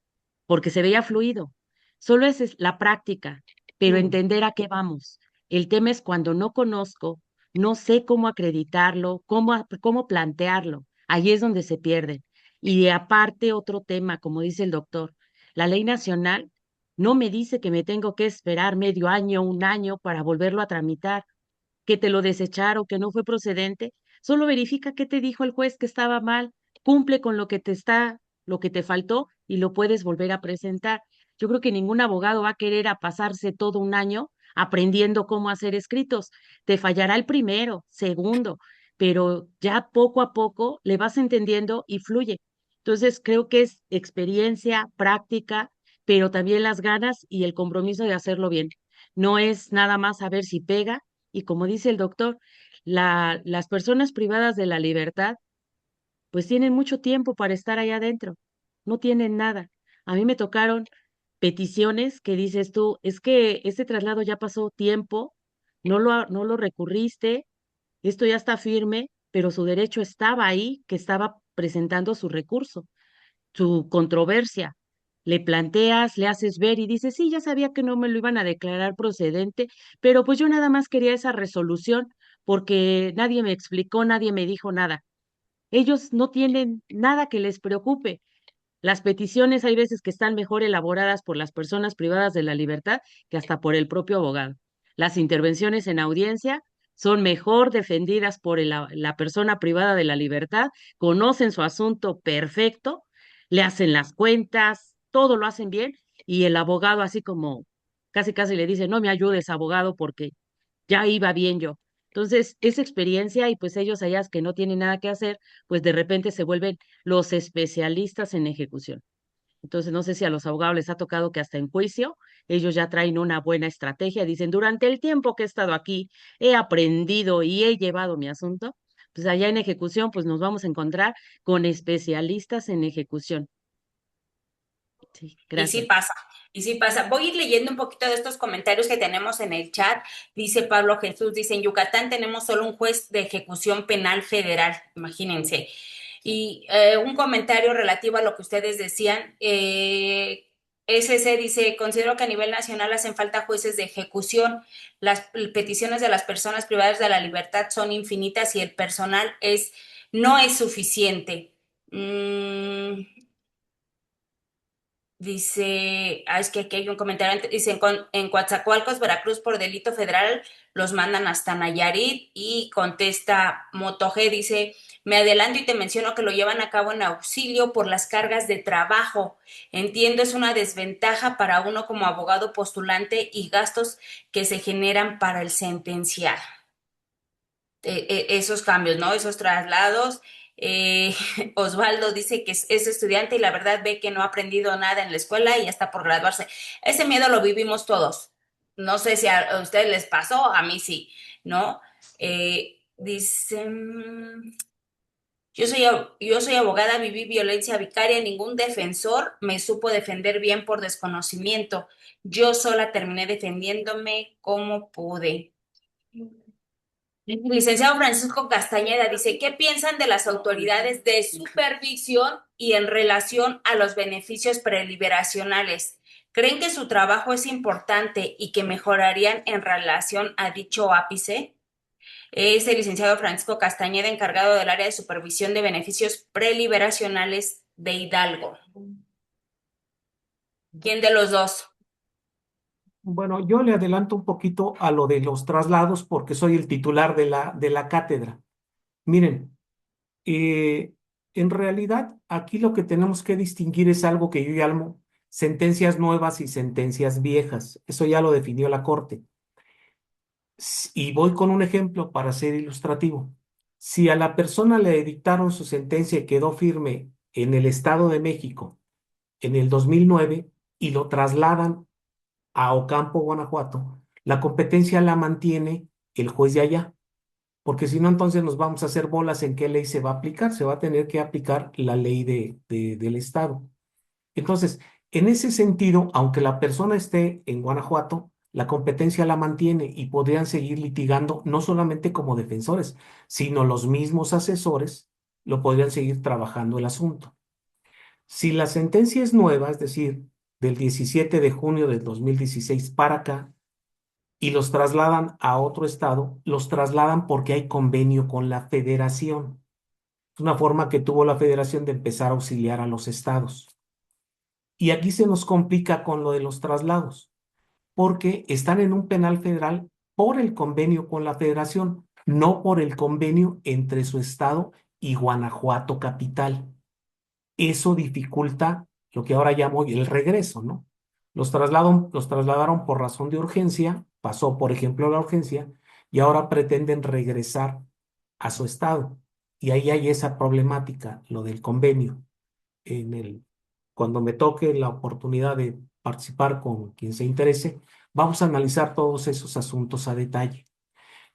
porque se veía fluido. Solo es la práctica, pero Sí. entender a qué vamos. El tema es cuando no conozco, no sé cómo acreditarlo, cómo plantearlo. Ahí es donde se pierden. Y de aparte, otro tema, como dice el doctor, la ley nacional no me dice que me tengo que esperar medio año, un año para volverlo a tramitar, que te lo desecharon, que no fue procedente. Solo verifica qué te dijo el juez que estaba mal, cumple con lo que te faltó y lo puedes volver a presentar. Yo creo que ningún abogado va a querer a pasarse todo un año aprendiendo cómo hacer escritos. Te fallará el primero, segundo, pero ya poco a poco le vas entendiendo y fluye. Entonces, creo que es experiencia, práctica, pero también las ganas y el compromiso de hacerlo bien. No es nada más saber si pega, y como dice el doctor, las personas privadas de la libertad, pues tienen mucho tiempo para estar allá adentro, no tienen nada. A mí me tocaron peticiones que dices tú, es que este traslado ya pasó tiempo, no lo recurriste, esto ya está firme, pero su derecho estaba ahí, que estaba presentando su recurso, su controversia. Le planteas, le haces ver y dices, sí, ya sabía que no me lo iban a declarar procedente, pero pues yo nada más quería esa resolución porque nadie me explicó, nadie me dijo nada. Ellos no tienen nada que les preocupe. Las peticiones hay veces que están mejor elaboradas por las personas privadas de la libertad que hasta por el propio abogado. Las intervenciones en audiencia son mejor defendidas por la persona privada de la libertad, conocen su asunto perfecto, le hacen las cuentas, todo lo hacen bien y el abogado así como casi casi le dice, no me ayudes, abogado, porque ya iba bien yo. Entonces, esa experiencia y pues ellos allá que no tienen nada que hacer, pues de repente se vuelven los especialistas en ejecución. Entonces, no sé si a los abogados les ha tocado que hasta en juicio ellos ya traen una buena estrategia. Dicen, durante el tiempo que he estado aquí, he aprendido y he llevado mi asunto. Pues allá en ejecución, pues nos vamos a encontrar con especialistas en ejecución. Sí, Y sí gracias. pasa, y sí pasa. Voy a ir leyendo un poquito de estos comentarios que tenemos en el chat. Dice Pablo Jesús, dice, en Yucatán tenemos solo un juez de ejecución penal federal, imagínense. Y un comentario relativo a lo que ustedes decían. SC dice, considero que a nivel nacional hacen falta jueces de ejecución. Las peticiones de las personas privadas de la libertad son infinitas y el personal no es suficiente. Dice, es que aquí hay un comentario, dice, en Coatzacoalcos, Veracruz, por delito federal, los mandan hasta Nayarit y contesta Moto G, dice, me adelanto y te menciono que lo llevan a cabo en auxilio por las cargas de trabajo. Entiendo, es una desventaja para uno como abogado postulante y gastos que se generan para el sentenciado. Esos cambios, ¿no? Esos traslados. Eh, Osvaldo dice que es estudiante y la verdad ve que no ha aprendido nada en la escuela y ya está por graduarse. Ese miedo lo vivimos todos. No sé si a ustedes les pasó, a mí sí, ¿no? Dicen, yo soy abogada, viví violencia vicaria, ningún defensor me supo defender bien por desconocimiento. Yo sola terminé defendiéndome como pude. Licenciado Francisco Castañeda dice, ¿qué piensan de las autoridades de supervisión y en relación a los beneficios preliberacionales? ¿Creen que su trabajo es importante y que mejorarían en relación a dicho ápice? Es el licenciado Francisco Castañeda, encargado del área de supervisión de beneficios preliberacionales de Hidalgo. ¿Quién de los dos? Bueno, yo le adelanto un poquito a lo de los traslados porque soy el titular de la cátedra. Miren, eh, en realidad aquí lo que tenemos que distinguir es algo que yo llamo sentencias nuevas y sentencias viejas. Eso ya lo definió la Corte. Y voy con un ejemplo para ser ilustrativo. Si a la persona le dictaron su sentencia y quedó firme en el Estado de México en el 2009 y lo trasladan a Ocampo, Guanajuato, la competencia la mantiene el juez de allá, porque si no, entonces nos vamos a hacer bolas en qué ley se va a aplicar. Se va a tener que aplicar la ley del Estado. Entonces, en ese sentido, aunque la persona esté en Guanajuato, la competencia la mantiene y podrían seguir litigando no solamente como defensores, sino los mismos asesores lo podrían seguir trabajando el asunto. Si la sentencia es nueva, es decir, del 17 de junio del 2016 para acá, y los trasladan a otro estado, los trasladan porque hay convenio con la federación. Es una forma que tuvo la federación de empezar a auxiliar a los estados. Y aquí se nos complica con lo de los traslados, porque están en un penal federal por el convenio con la federación, no por el convenio entre su estado y Guanajuato capital. Eso dificulta lo que ahora llamo el regreso, ¿no? Los trasladaron por razón de urgencia, pasó, por ejemplo, la urgencia, y ahora pretenden regresar a su estado. Y ahí hay esa problemática, lo del convenio. Cuando me toque la oportunidad de participar con quien se interese, vamos a analizar todos esos asuntos a detalle.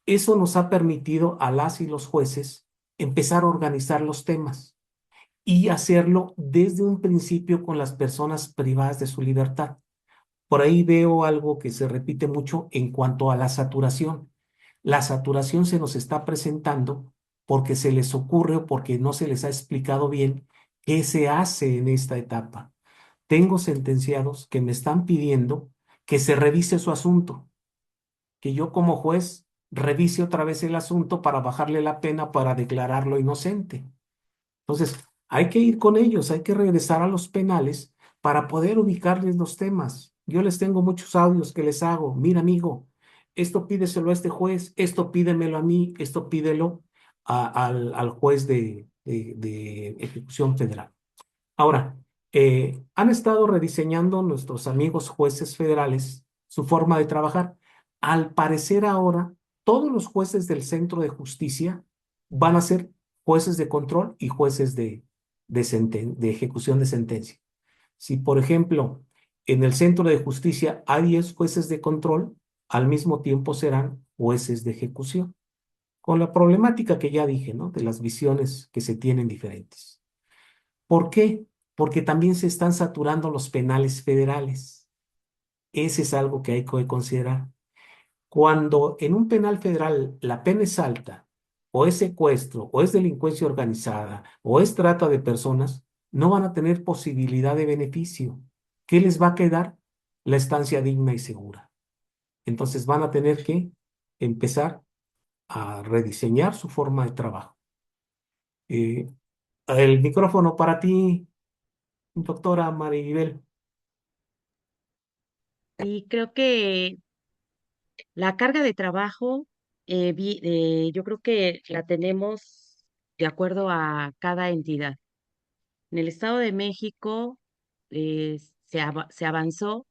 Eso nos ha permitido a las y los jueces empezar a organizar los temas y hacerlo desde un principio con las personas privadas de su libertad. Por ahí veo algo que se repite mucho en cuanto a la saturación. La saturación se nos está presentando porque se les ocurre o porque no se les ha explicado bien qué se hace en esta etapa. Tengo sentenciados que me están pidiendo que se revise su asunto, que yo como juez revise otra vez el asunto para bajarle la pena para declararlo inocente. Entonces, Hay que ir con ellos, hay que regresar a los penales para poder ubicarles los temas. Yo les tengo muchos audios que les hago. Mira, amigo, esto pídeselo a este juez, esto pídemelo a mí, esto pídelo al juez de ejecución federal. Ahora, han estado rediseñando nuestros amigos jueces federales su forma de trabajar. Al parecer ahora, todos los jueces del Centro de Justicia van a ser jueces de control y jueces de ejecución de sentencia. Si, por ejemplo, en el Centro de Justicia hay 10 jueces de control, al mismo tiempo serán jueces de ejecución, con la problemática que ya dije, ¿no? De las visiones que se tienen diferentes. ¿Por qué? Porque también se están saturando los penales federales. Ese es algo que hay que considerar. Cuando en un penal federal la pena es alta, o es secuestro, o es delincuencia organizada, o es trata de personas, no van a tener posibilidad de beneficio. ¿Qué les va a quedar? La estancia digna y segura. Entonces van a tener que empezar a rediseñar su forma de trabajo. Eh, el micrófono para ti, doctora Maribel. Y creo que la carga de trabajo, yo creo que la tenemos de acuerdo a cada entidad. En el Estado de México se avanzó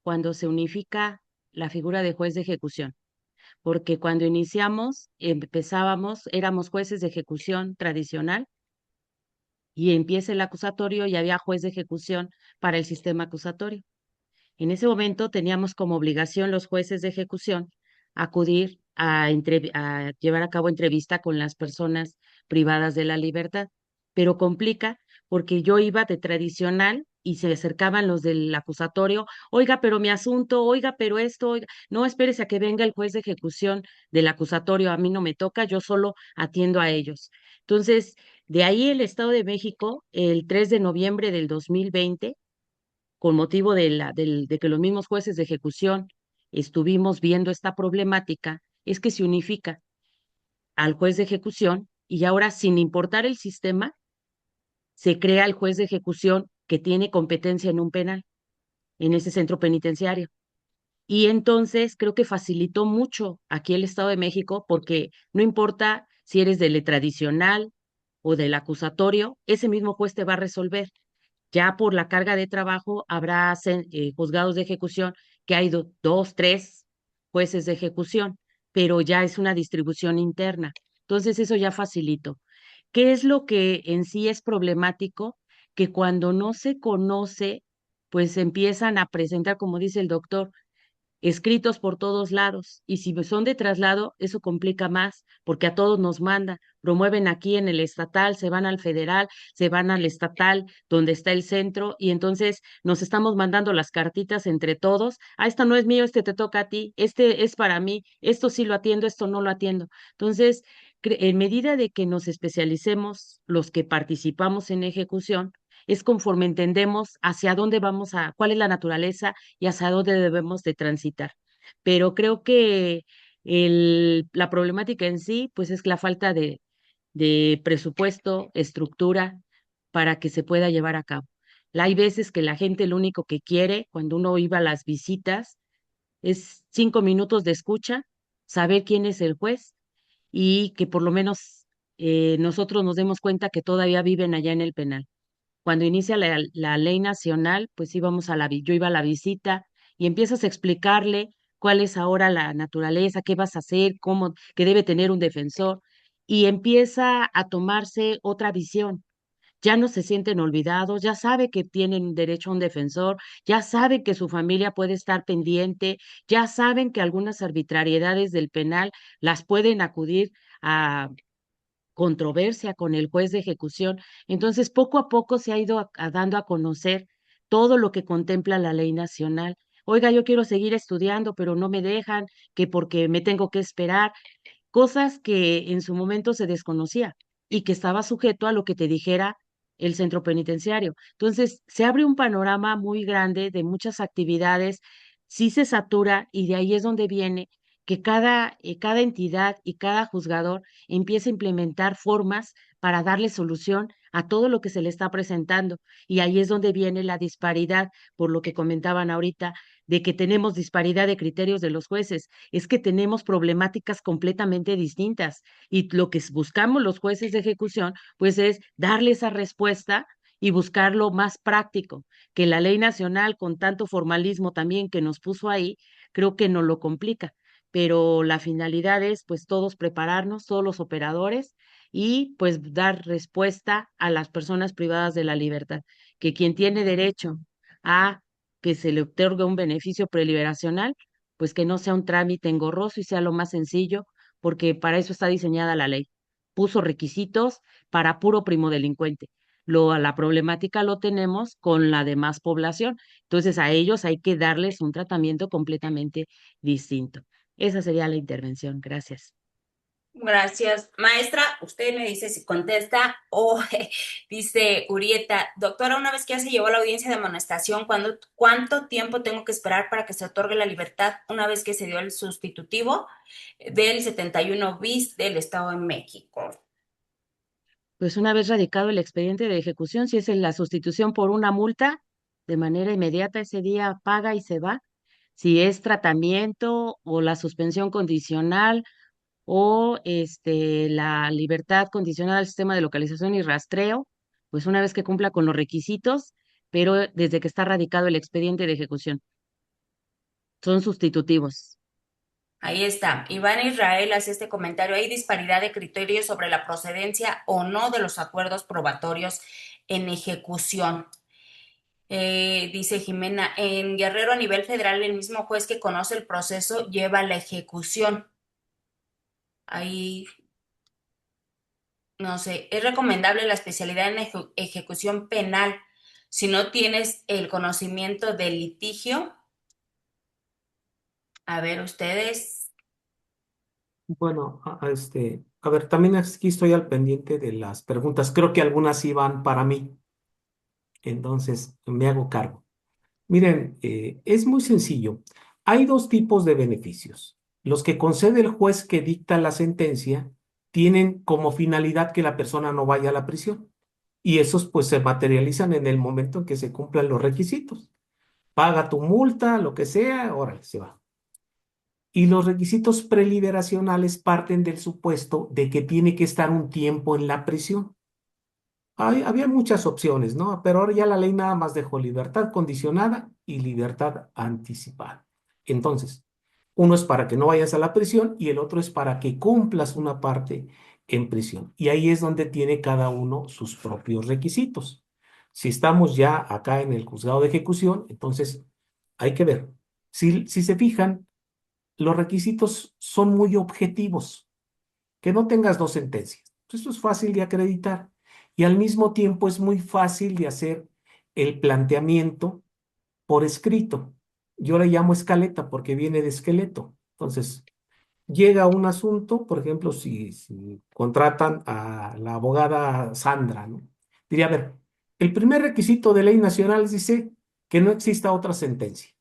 cuando se unifica la figura de juez de ejecución, porque cuando iniciamos, empezábamos, éramos jueces de ejecución tradicional y empieza el acusatorio y había juez de ejecución para el sistema acusatorio. En ese momento teníamos como obligación los jueces de ejecución acudir a llevar a cabo entrevista con las personas privadas de la libertad, pero complica porque yo iba de tradicional y se acercaban los del acusatorio, oiga, pero mi asunto, oiga, pero esto, oiga, no, espérese a que venga el juez de ejecución del acusatorio, a mí no me toca, yo solo atiendo a ellos. Entonces, de ahí el Estado de México, el 3 de noviembre del 2020 con motivo de que los mismos jueces de ejecución estuvimos viendo esta problemática, es que se unifica al juez de ejecución y ahora, sin importar el sistema, se crea el juez de ejecución que tiene competencia en un penal, en ese centro penitenciario. Y entonces creo que facilitó mucho aquí el Estado de México porque no importa si eres del tradicional o del acusatorio, ese mismo juez te va a resolver. Ya por la carga de trabajo habrá juzgados de ejecución que hay dos, tres jueces de ejecución, pero ya es una distribución interna. Entonces eso ya facilitó. ¿Qué es lo que en sí es problemático? Que cuando no se conoce, pues empiezan a presentar, como dice el doctor, escritos por todos lados. Y si son de traslado, eso complica más, porque a todos nos manda, promueven aquí en el estatal, se van al federal, se van al estatal, donde está el centro, y entonces nos estamos mandando las cartitas entre todos. Ah, esta no es mío, este te toca a ti, este es para mí, esto sí lo atiendo, esto no lo atiendo. Entonces, en medida de que nos especialicemos los que participamos en ejecución, es conforme entendemos hacia dónde vamos cuál es la naturaleza y hacia dónde debemos de transitar. Pero creo que la problemática en sí, pues es la falta de presupuesto, estructura para que se pueda llevar a cabo. Hay veces que la gente lo único que quiere cuando uno iba a las visitas es 5 minutos de escucha, saber quién es el juez y que por lo menos nosotros nos demos cuenta que todavía viven allá en el penal. Cuando inicia la ley nacional, pues yo iba a la visita y empiezas a explicarle cuál es ahora la naturaleza, qué vas a hacer, cómo, que debe tener un defensor, y empieza a tomarse otra visión. Ya no se sienten olvidados, ya sabe que tienen derecho a un defensor, ya saben que su familia puede estar pendiente, ya saben que algunas arbitrariedades del penal las pueden acudir a controversia con el juez de ejecución. Entonces, poco a poco se ha ido dando a conocer todo lo que contempla la ley nacional. Oiga, yo quiero seguir estudiando, pero no me dejan, que porque me tengo que esperar, cosas que en su momento se desconocía y que estaba sujeto a lo que te dijera el centro penitenciario. Entonces, se abre un panorama muy grande de muchas actividades, sí se satura y de ahí es donde viene que cada entidad y cada juzgador empiece a implementar formas para darle solución a todo lo que se le está presentando. Y ahí es donde viene la disparidad, por lo que comentaban ahorita, de que tenemos disparidad de criterios de los jueces. Es que tenemos problemáticas completamente distintas y lo que buscamos los jueces de ejecución, pues es darle esa respuesta y buscar lo más práctico, que la ley nacional con tanto formalismo también que nos puso ahí, creo que nos lo complica, pero la finalidad es pues todos prepararnos, todos los operadores y pues dar respuesta a las personas privadas de la libertad, que quien tiene derecho a que se le otorgue un beneficio preliberacional, pues que no sea un trámite engorroso y sea lo más sencillo, porque para eso está diseñada la ley. Puso requisitos para puro primo delincuente. La problemática lo tenemos con la demás población. Entonces a ellos hay que darles un tratamiento completamente distinto. Esa sería la intervención. Gracias. Gracias. Maestra, usted me dice si contesta o dice Urieta, doctora, una vez que ya se llevó a la audiencia de amonestación, ¿cuánto tiempo tengo que esperar para que se otorgue la libertad una vez que se dio el sustitutivo del 71 bis del Estado de México? Pues una vez radicado el expediente de ejecución, si es en la sustitución por una multa, de manera inmediata ese día paga y se va. Si es tratamiento o la suspensión condicional o la libertad condicional al sistema de localización y rastreo, pues una vez que cumpla con los requisitos, pero desde que está radicado el expediente de ejecución, son sustitutivos. Ahí está. Iván Israel hace este comentario. ¿Hay disparidad de criterios sobre la procedencia o no de los acuerdos probatorios en ejecución? Dice Jimena, en Guerrero a nivel federal el mismo juez que conoce el proceso lleva la ejecución. Ahí, no sé, es recomendable la especialidad en ejecución penal si no tienes el conocimiento del litigio. A ver, ustedes. Bueno, a ver, también aquí estoy al pendiente de las preguntas. Creo que algunas sí van para mí, entonces me hago cargo. Miren, es muy sencillo. Hay dos tipos de beneficios. Los que concede el juez que dicta la sentencia tienen como finalidad que la persona no vaya a la prisión. Y esos pues se materializan en el momento en que se cumplan los requisitos. Paga tu multa, lo que sea, órale, se va. Y los requisitos preliberacionales parten del supuesto de que tiene que estar un tiempo en la prisión. Había muchas opciones, ¿no? Pero ahora ya la ley nada más dejó libertad condicionada y libertad anticipada. Entonces, uno es para que no vayas a la prisión y el otro es para que cumplas una parte en prisión. Y ahí es donde tiene cada uno sus propios requisitos. Si estamos ya acá en el juzgado de ejecución, entonces hay que ver. Si se fijan, los requisitos son muy objetivos. Que no tengas dos sentencias. Esto es fácil de acreditar y al mismo tiempo es muy fácil de hacer el planteamiento por escrito. Yo le llamo escaleta porque viene de esqueleto. Entonces, llega un asunto, por ejemplo, si contratan a la abogada Sandra, ¿no? Diría, a ver, el primer requisito de ley nacional dice que no exista otra sentencia.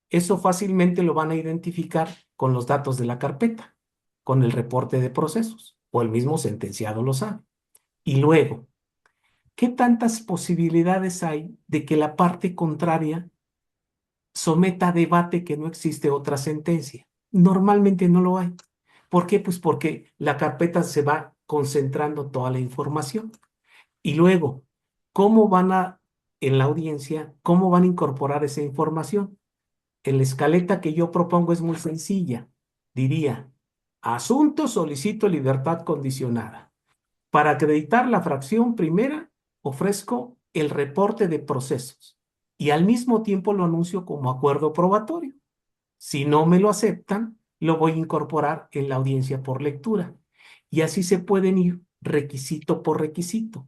Eso fácilmente lo van a identificar con los datos de la carpeta, con el reporte de procesos, o el mismo sentenciado lo sabe. Y luego, ¿qué tantas posibilidades hay de que la parte contraria someta a debate que no existe otra sentencia? Normalmente no lo hay. ¿Por qué? Pues porque la carpeta se va concentrando toda la información. Y luego, ¿cómo van a, en la audiencia, cómo van a incorporar esa información? En la escaleta que yo propongo es muy sencilla. Diría, asunto solicito libertad condicionada. Para acreditar la fracción primera, ofrezco el reporte de procesos y al mismo tiempo lo anuncio como acuerdo probatorio. Si no me lo aceptan, lo voy a incorporar en la audiencia por lectura. Y así se pueden ir requisito por requisito.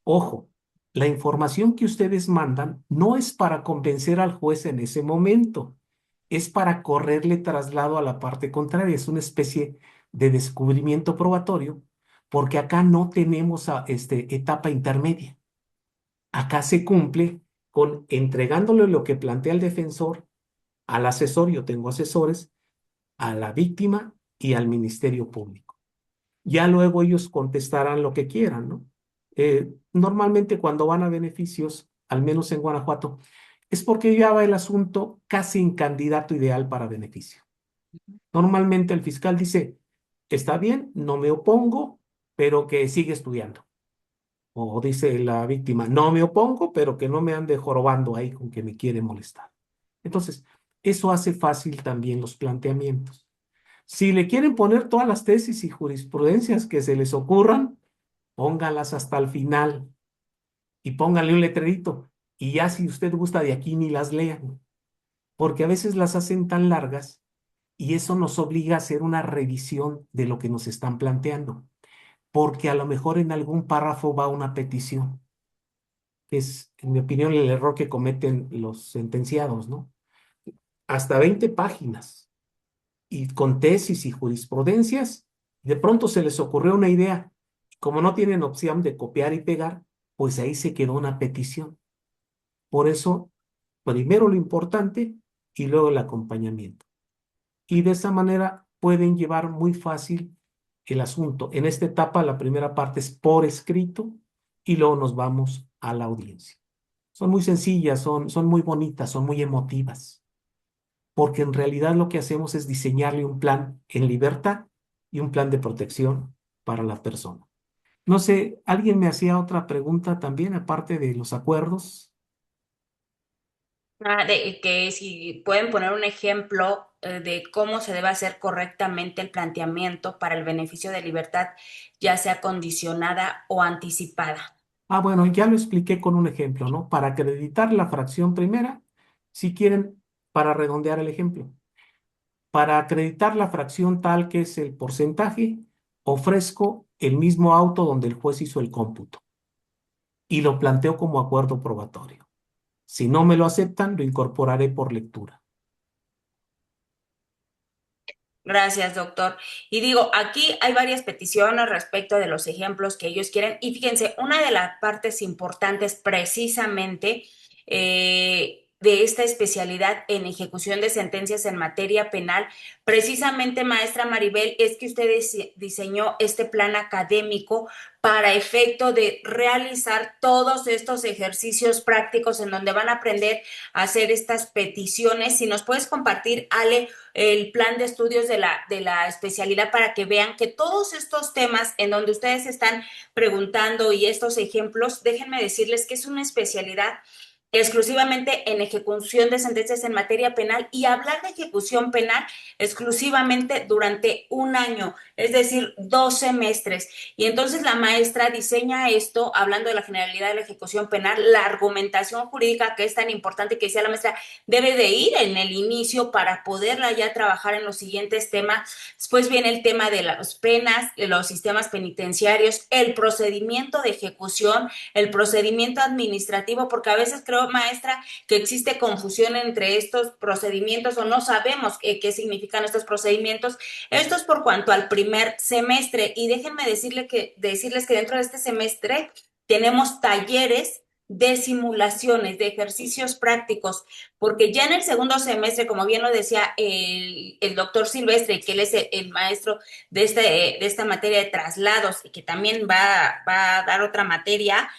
Ojo, la información que ustedes mandan no es para convencer al juez en ese momento, es para correrle traslado a la parte contraria, es una especie de descubrimiento probatorio, porque acá no tenemos etapa intermedia. Acá se cumple con entregándole lo que plantea el defensor al asesor, yo tengo asesores, a la víctima y al Ministerio Público. Ya luego ellos contestarán lo que quieran, ¿no? Normalmente cuando van a beneficios, al menos en Guanajuato, es porque ya va el asunto casi en candidato ideal para beneficio. Normalmente el fiscal dice, está bien, no me opongo, pero que sigue estudiando. O dice la víctima, no me opongo, pero que no me ande jorobando ahí con que me quiere molestar. Entonces, eso hace fácil también los planteamientos. Si le quieren poner todas las tesis y jurisprudencias que se les ocurran, póngalas hasta el final y pónganle un letrerito. Y ya si usted gusta de aquí ni las lean, porque a veces las hacen tan largas y eso nos obliga a hacer una revisión de lo que nos están planteando, porque a lo mejor en algún párrafo va una petición. Es, en mi opinión, el error que cometen los sentenciados, ¿no? Hasta 20 páginas y con tesis y jurisprudencias, de pronto se les ocurrió una idea. Como no tienen opción de copiar y pegar, pues ahí se quedó una petición. Por eso, primero lo importante y luego el acompañamiento. Y de esa manera pueden llevar muy fácil el asunto. En esta etapa, la primera parte es por escrito y luego nos vamos a la audiencia. Son muy sencillas, son muy bonitas, son muy emotivas, porque en realidad lo que hacemos es diseñarle un plan en libertad y un plan de protección para la persona. No sé, ¿alguien me hacía otra pregunta también, aparte de los acuerdos? De que si pueden poner un ejemplo de cómo se debe hacer correctamente el planteamiento para el beneficio de libertad, ya sea condicionada o anticipada. Ah, bueno, ya lo expliqué con un ejemplo, ¿no? Para acreditar la fracción primera, si quieren, para redondear el ejemplo, para acreditar la fracción tal que es el porcentaje, ofrezco el mismo auto donde el juez hizo el cómputo y lo planteo como acuerdo probatorio. Si no me lo aceptan, lo incorporaré por lectura. Gracias, doctor. Y digo, aquí hay varias peticiones respecto de los ejemplos que ellos quieren. Y fíjense, una de las partes importantes precisamente de esta especialidad en ejecución de sentencias en materia penal, precisamente, maestra Maribel, es que usted diseñó este plan académico para efecto de realizar todos estos ejercicios prácticos en donde van a aprender a hacer estas peticiones. Si nos puedes compartir, Ale, el plan de estudios de la especialidad para que vean que todos estos temas en donde ustedes están preguntando y estos ejemplos, déjenme decirles que es una especialidad exclusivamente en ejecución de sentencias en materia penal y hablar de ejecución penal exclusivamente durante un año, es decir, 2 semestres. Y entonces la maestra diseña esto, hablando de la generalidad de la ejecución penal, la argumentación jurídica que es tan importante que decía la maestra, debe de ir en el inicio para poderla ya trabajar en los siguientes temas. Después viene el tema de las penas, de los sistemas penitenciarios, el procedimiento de ejecución, el procedimiento administrativo, porque a veces creo, maestra, que existe confusión entre estos procedimientos o no sabemos qué significan estos procedimientos. Esto es por cuanto al primer semestre. Y déjenme decirles que dentro de este semestre tenemos talleres de simulaciones, de ejercicios prácticos, porque ya en el segundo semestre, como bien lo decía el doctor Silvestre, que él es el maestro de esta materia de traslados y que también va a dar otra materia,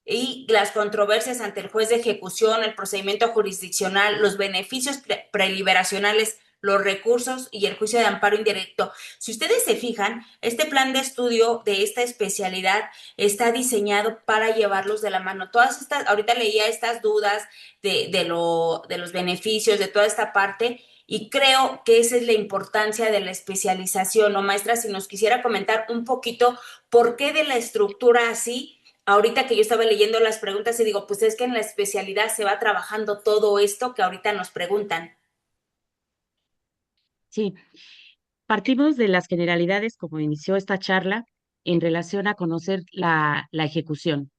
y las controversias ante el juez de ejecución, el procedimiento jurisdiccional, los beneficios preliberacionales, los recursos y el juicio de amparo indirecto. Si ustedes se fijan, este plan de estudio de esta especialidad está diseñado para llevarlos de la mano. Todas estas, ahorita leía estas dudas de los beneficios, de toda esta parte, y creo que esa es la importancia de la especialización, ¿no, maestra? Si nos quisiera comentar un poquito por qué de la estructura así. Ahorita que yo estaba leyendo las preguntas y digo, pues es que en la especialidad se va trabajando todo esto que ahorita nos preguntan. Sí, partimos de las generalidades, como inició esta charla, en relación a conocer la ejecución,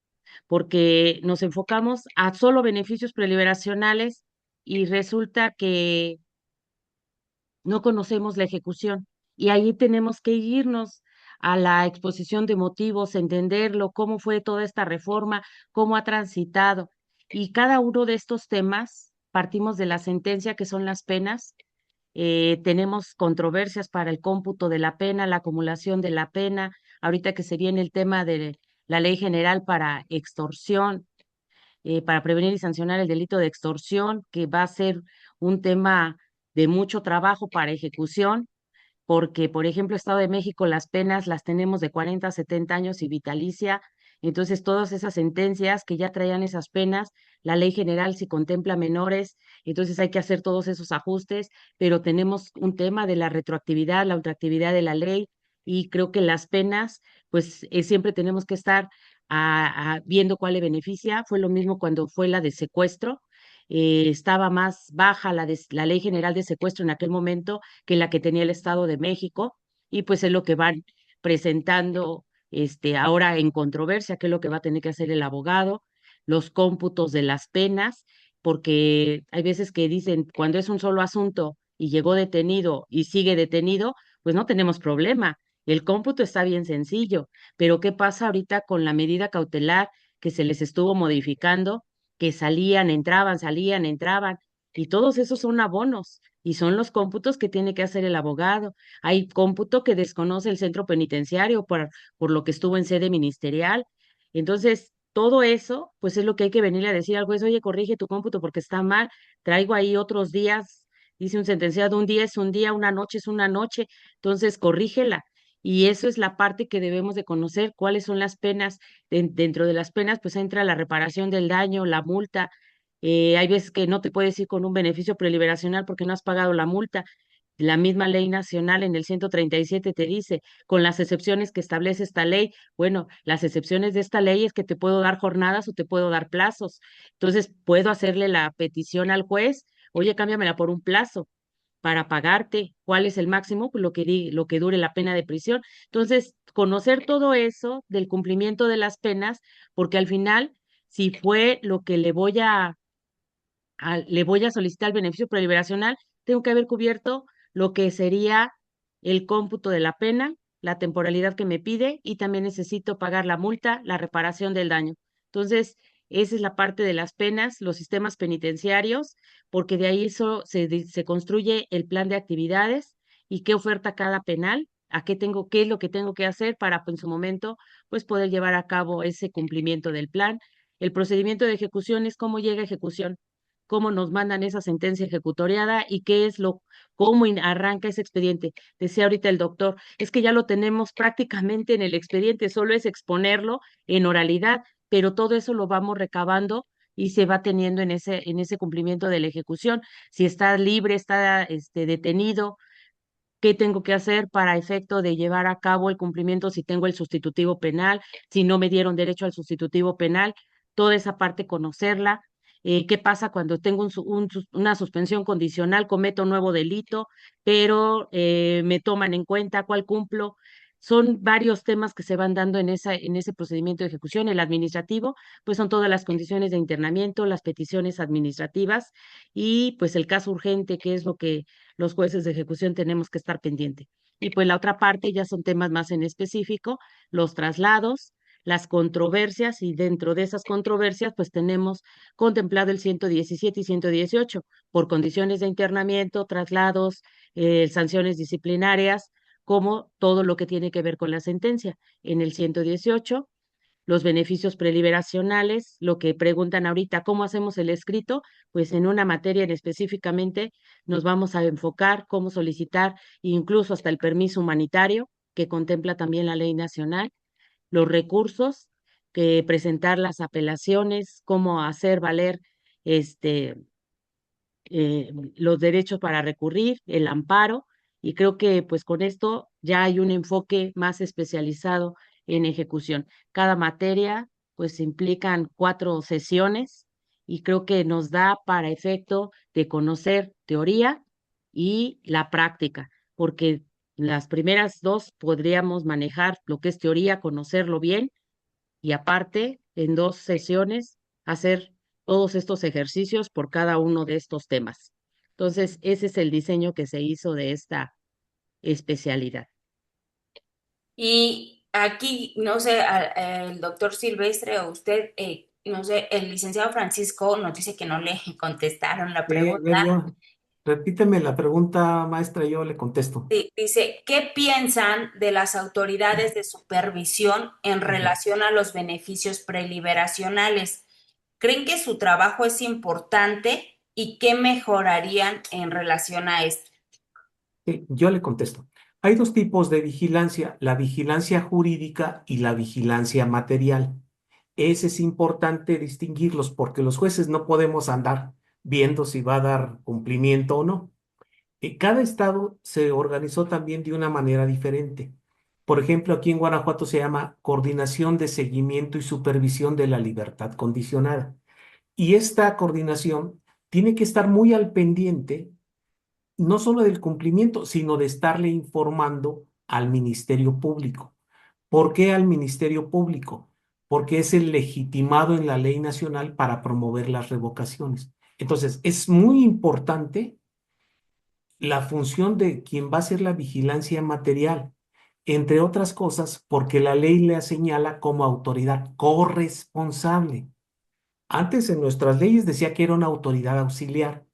porque nos enfocamos a solo beneficios preliberacionales y resulta que no conocemos la ejecución. Y ahí tenemos que irnos a la exposición de motivos, entenderlo, cómo fue toda esta reforma, cómo ha transitado. Y cada uno de estos temas partimos de la sentencia, que son las penas, tenemos controversias para el cómputo de la pena, la acumulación de la pena, ahorita que se viene el tema de la ley general para extorsión, para prevenir y sancionar el delito de extorsión, que va a ser un tema de mucho trabajo para ejecución, porque, por ejemplo, Estado de México, las penas las tenemos de 40 a 70 años y vitalicia. Entonces, todas esas sentencias que ya traían esas penas, la ley general si contempla menores, entonces hay que hacer todos esos ajustes, pero tenemos un tema de la retroactividad, la ultraactividad de la ley, y creo que las penas, pues siempre tenemos que estar viendo cuál le beneficia. Fue lo mismo cuando fue la de secuestro. Estaba más baja la ley general de secuestro en aquel momento que la que tenía el Estado de México, y pues es lo que van presentando ahora en controversia, que es lo que va a tener que hacer el abogado, los cómputos de las penas, porque hay veces que dicen, cuando es un solo asunto y llegó detenido y sigue detenido, pues no tenemos problema. El cómputo está bien sencillo, pero ¿qué pasa ahorita con la medida cautelar que se les estuvo modificando, que salían, entraban, y todos esos son abonos? Y son los cómputos que tiene que hacer el abogado. Hay cómputo que desconoce el centro penitenciario por lo que estuvo en sede ministerial. Entonces, todo eso, pues es lo que hay que venirle a decir al juez: oye, corrige tu cómputo porque está mal, traigo ahí otros días, dice un sentenciado, un día es un día, una noche es una noche, entonces corrígela. Y eso es la parte que debemos de conocer, cuáles son las penas. Dentro de las penas, pues entra la reparación del daño, la multa. Hay veces que no te puedes ir con un beneficio preliberacional porque no has pagado la multa. La misma ley nacional en el 137 te dice, con las excepciones que establece esta ley. Bueno, las excepciones de esta ley es que te puedo dar jornadas o te puedo dar plazos. Entonces, puedo hacerle la petición al juez: oye, cámbiamela por un plazo para pagarte. ¿Cuál es el máximo? Pues lo que dure la pena de prisión. Entonces, conocer todo eso del cumplimiento de las penas, porque al final, si fue lo que le voy a solicitar el beneficio preliberacional, tengo que haber cubierto lo que sería el cómputo de la pena, la temporalidad que me pide, y también necesito pagar la multa, la reparación del daño. Entonces, esa es la parte de las penas, los sistemas penitenciarios, porque de ahí se construye el plan de actividades y qué oferta cada penal, qué es lo que tengo que hacer para, pues, en su momento, pues poder llevar a cabo ese cumplimiento del plan. El procedimiento de ejecución es cómo llega a ejecución, cómo nos mandan esa sentencia ejecutoriada y cómo arranca ese expediente. Decía ahorita el doctor, es que ya lo tenemos prácticamente en el expediente, solo es exponerlo en oralidad, pero todo eso lo vamos recabando y se va teniendo en ese cumplimiento de la ejecución. Si está libre, está detenido, qué tengo que hacer para efecto de llevar a cabo el cumplimiento, si tengo el sustitutivo penal, si no me dieron derecho al sustitutivo penal, toda esa parte conocerla. ¿Qué pasa cuando tengo una suspensión condicional, cometo un nuevo delito, pero me toman en cuenta cuál cumplo? Son varios temas que se van dando en ese procedimiento de ejecución. El administrativo, pues son todas las condiciones de internamiento, las peticiones administrativas y pues el caso urgente, que es lo que los jueces de ejecución tenemos que estar pendiente. Y pues la otra parte ya son temas más en específico, los traslados, las controversias, y dentro de esas controversias pues tenemos contemplado el 117 y 118 por condiciones de internamiento, traslados, sanciones disciplinarias, como todo lo que tiene que ver con la sentencia. En el 118 los beneficios preliberacionales, lo que preguntan ahorita, ¿cómo hacemos el escrito? Pues en una materia en específicamente nos vamos a enfocar cómo solicitar incluso hasta el permiso humanitario, que contempla también la ley nacional, los recursos, que presentar las apelaciones, cómo hacer valer este los derechos para recurrir, el amparo, y creo que pues con esto ya hay un enfoque más especializado en ejecución. Cada materia pues implican 4 sesiones y creo que nos da para efecto de conocer teoría y la práctica, porque las primeras dos podríamos manejar lo que es teoría, conocerlo bien, y aparte, en 2 sesiones, hacer todos estos ejercicios por cada uno de estos temas. Entonces, ese es el diseño que se hizo de esta especialidad. Y aquí, no sé, el doctor Silvestre o usted, no sé, el licenciado Francisco nos dice que no le contestaron la Sí, a pregunta. ver, yo. Repíteme la pregunta, maestra, y yo le contesto. Sí, dice, ¿qué piensan de las autoridades de supervisión en Ujú. relación a los beneficios preliberacionales? ¿Creen que su trabajo es importante y qué mejorarían en relación a esto? Sí, yo le contesto. Hay dos tipos de vigilancia, la vigilancia jurídica y la vigilancia material. Ese es importante distinguirlos porque los jueces no podemos andar viendo si va a dar cumplimiento o no. Cada estado se organizó también de una manera diferente. Por ejemplo, aquí en Guanajuato se llama Coordinación de Seguimiento y Supervisión de la Libertad Condicionada. Y esta coordinación tiene que estar muy al pendiente, no solo del cumplimiento, sino de estarle informando al Ministerio Público. ¿Por qué al Ministerio Público? Porque es el legitimado en la ley nacional para promover las revocaciones. Entonces, es muy importante la función de quien va a hacer la vigilancia material, entre otras cosas, porque la ley le señala como autoridad corresponsable. Antes en nuestras leyes decía que era una autoridad auxiliar.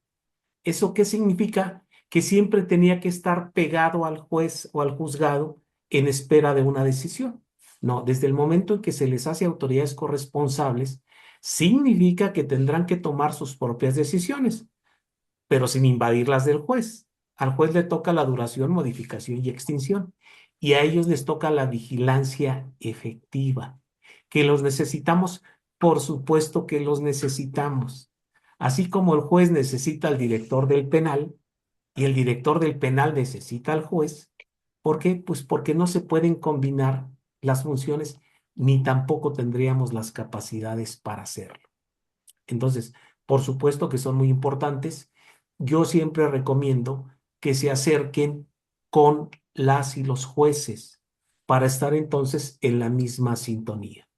¿Eso qué significa? Que siempre tenía que estar pegado al juez o al juzgado en espera de una decisión. No, desde el momento en que se les hace autoridades corresponsables, significa que tendrán que tomar sus propias decisiones, pero sin invadir las del juez. Al juez le toca la duración, modificación y extinción, y a ellos les toca la vigilancia efectiva. Que los necesitamos, por supuesto que los necesitamos. Así como el juez necesita al director del penal y el director del penal necesita al juez. ¿Por qué? Pues porque no se pueden combinar las funciones ni tampoco tendríamos las capacidades para hacerlo. Entonces, por supuesto que son muy importantes. Yo siempre recomiendo que se acerquen con las y los jueces para estar entonces en la misma sintonía.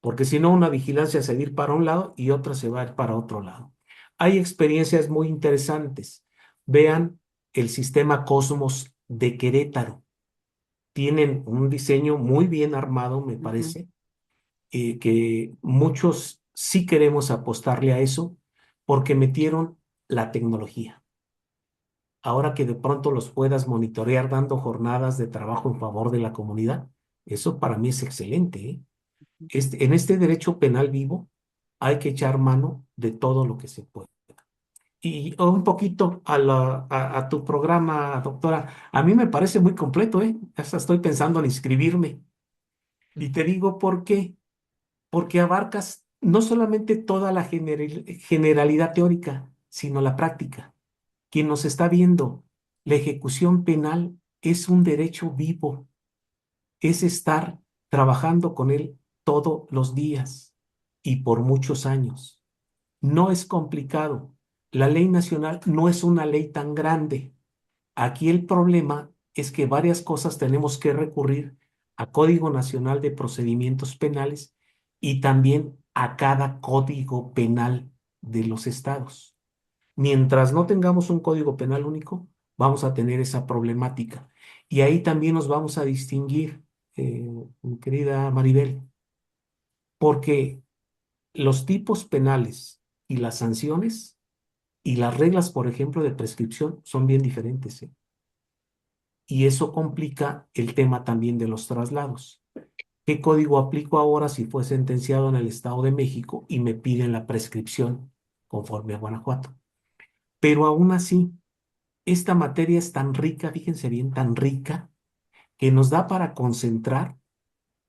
Porque si no, una vigilancia se va a ir para un lado y otra se va a ir para otro lado. Hay experiencias muy interesantes. Vean el sistema Cosmos de Querétaro. Tienen un diseño muy bien armado, me Ujú. parece, que muchos sí queremos apostarle a eso porque metieron la tecnología. Ahora que de pronto los puedas monitorear dando jornadas de trabajo en favor de la comunidad, eso para mí es excelente, ¿eh? En este derecho penal vivo hay que echar mano de todo lo que se puede. Y un poquito a tu programa, doctora, a mí me parece muy completo, ¿eh? Hasta estoy pensando en inscribirme. Y te digo por qué. Porque abarcas no solamente toda la generalidad teórica, sino la práctica. Quien nos está viendo, la ejecución penal es un derecho vivo, es estar trabajando con él todos los días y por muchos años. No es complicado. La ley nacional no es una ley tan grande. Aquí el problema es que varias cosas tenemos que recurrir a Código Nacional de Procedimientos Penales y también a cada código penal de los estados. Mientras no tengamos un código penal único, vamos a tener esa problemática. Y ahí también nos vamos a distinguir, mi querida Maribel, porque los tipos penales y las sanciones y las reglas, por ejemplo, de prescripción son bien diferentes, ¿eh? Y eso complica el tema también de los traslados. ¿Qué código aplico ahora si fue sentenciado en el Estado de México y me piden la prescripción conforme a Guanajuato? Pero aún así, esta materia es tan rica, fíjense bien, tan rica, que nos da para concentrar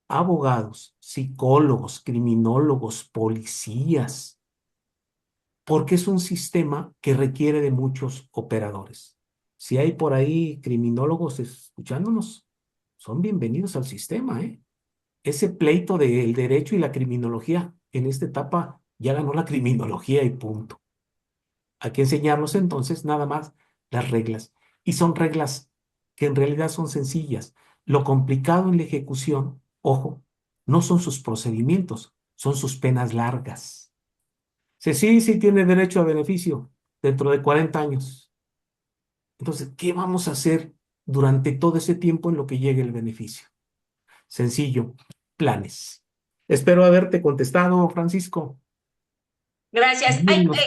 abogados, psicólogos, criminólogos, policías, porque es un sistema que requiere de muchos operadores. Si hay por ahí criminólogos escuchándonos, son bienvenidos al sistema, ¿eh? Ese pleito del derecho y la criminología en esta etapa ya ganó la criminología y punto. Hay que enseñarnos entonces nada más las reglas. Y son reglas que en realidad son sencillas. Lo complicado en la ejecución, ojo, no son sus procedimientos, son sus penas largas. Sí, sí tiene derecho a beneficio dentro de 40 años. Entonces, ¿qué vamos a hacer durante todo ese tiempo en lo que llegue el beneficio? Sencillo, planes. Espero haberte contestado, Francisco. Gracias. Ay, Dinos.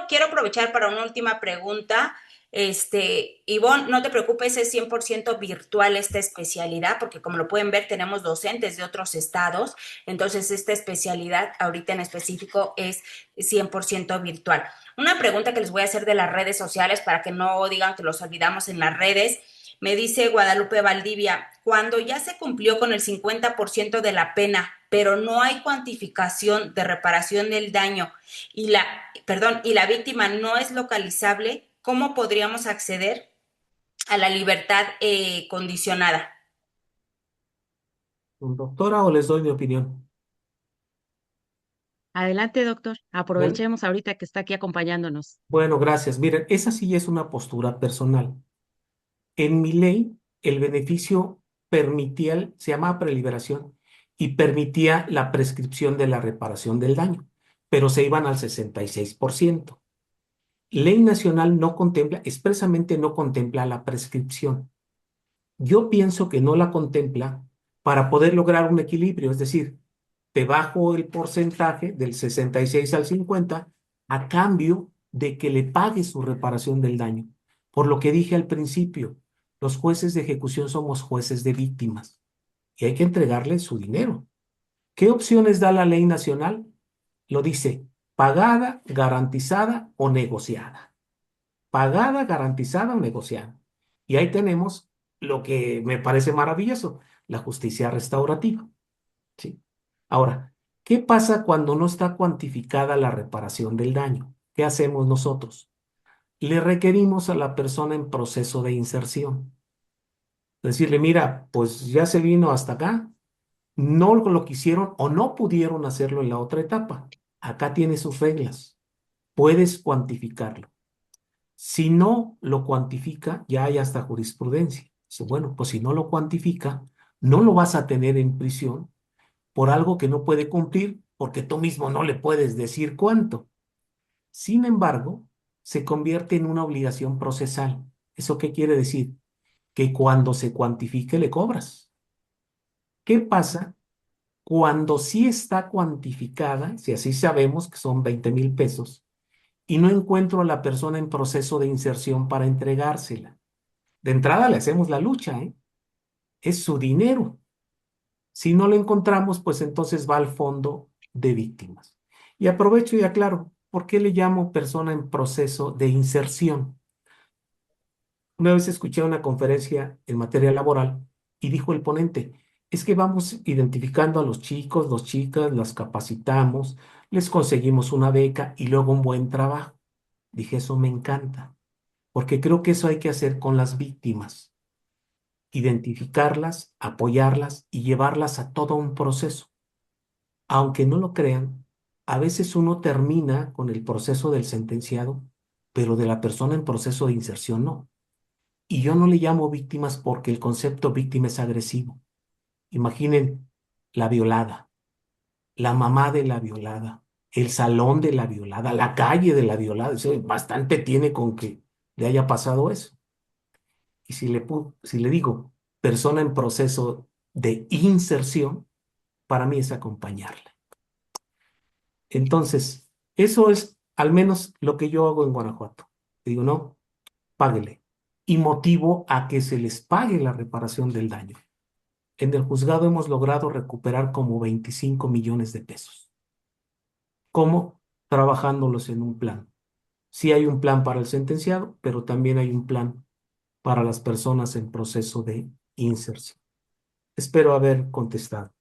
quiero aprovechar para una última pregunta. Ivonne, no te preocupes, es 100% virtual esta especialidad, porque como lo pueden ver, tenemos docentes de otros estados, entonces esta especialidad ahorita en específico es 100% virtual. Una pregunta que les voy a hacer de las redes sociales para que no digan que los olvidamos en las redes. Me dice Guadalupe Valdivia, cuando ya se cumplió con el 50% de la pena, pero no hay cuantificación de reparación del daño y la víctima no es localizable, ¿cómo podríamos acceder a la libertad condicionada? Doctora, o les doy mi opinión. Adelante, doctor. Bueno, Aprovechemos ahorita que está aquí acompañándonos. bueno, gracias. Miren, esa sí es una postura personal. En mi ley, el beneficio permitía, se llamaba preliberación, y permitía la prescripción de la reparación del daño, pero se iban al 66%. Ley nacional no contempla, expresamente no contempla la prescripción. Yo pienso que no la contempla para poder lograr un equilibrio, es decir, te bajo el porcentaje del 66 al 50 a cambio de que le pague su reparación del daño. Por lo que dije al principio, los jueces de ejecución somos jueces de víctimas y hay que entregarles su dinero. ¿Qué opciones da la ley nacional? Lo dice, pagada, garantizada o negociada. Pagada, garantizada o negociada. Y ahí tenemos lo que me parece maravilloso, la justicia restaurativa. ¿Sí? Ahora, ¿qué pasa cuando no está cuantificada la reparación del daño? ¿Qué hacemos nosotros? Le requerimos a la persona en proceso de inserción. Decirle, mira, pues ya se vino hasta acá, no lo quisieron o no pudieron hacerlo en la otra etapa. Acá tiene sus reglas. Puedes cuantificarlo. Si no lo cuantifica, ya hay hasta jurisprudencia. Dice, bueno, pues si no lo cuantifica, no lo vas a tener en prisión por algo que no puede cumplir porque tú mismo no le puedes decir cuánto. Sin embargo, se convierte en una obligación procesal. ¿Eso qué quiere decir? Que cuando se cuantifique le cobras. ¿Qué pasa cuando sí está cuantificada, si así sabemos que son 20,000 pesos, y no encuentro a la persona en proceso de inserción para entregársela? De entrada le hacemos la lucha, ¿eh? Es su dinero. Si no lo encontramos, pues entonces va al fondo de víctimas. Y aprovecho y aclaro, ¿por qué le llamo persona en proceso de inserción? Una vez escuché una conferencia en materia laboral y dijo el ponente, es que vamos identificando a los chicos, las chicas, las capacitamos, les conseguimos una beca y luego un buen trabajo. Dije, eso me encanta, porque creo que eso hay que hacer con las víctimas, identificarlas, apoyarlas y llevarlas a todo un proceso. Aunque no lo crean, a veces uno termina con el proceso del sentenciado, pero de la persona en proceso de inserción no. Y yo no le llamo víctimas porque el concepto víctima es agresivo. Imaginen la violada, la mamá de la violada, el salón de la violada, la calle de la violada. Eso bastante tiene con que le haya pasado eso. Y si le digo persona en proceso de inserción, para mí es acompañarla. Entonces, eso es al menos lo que yo hago en Guanajuato. Digo, no, páguele. Y motivo a que se les pague la reparación del daño. En el juzgado hemos logrado recuperar como 25 millones de pesos. ¿Cómo? Trabajándolos en un plan. Sí hay un plan para el sentenciado, pero también hay un plan para las personas en proceso de inserción. Espero haber contestado.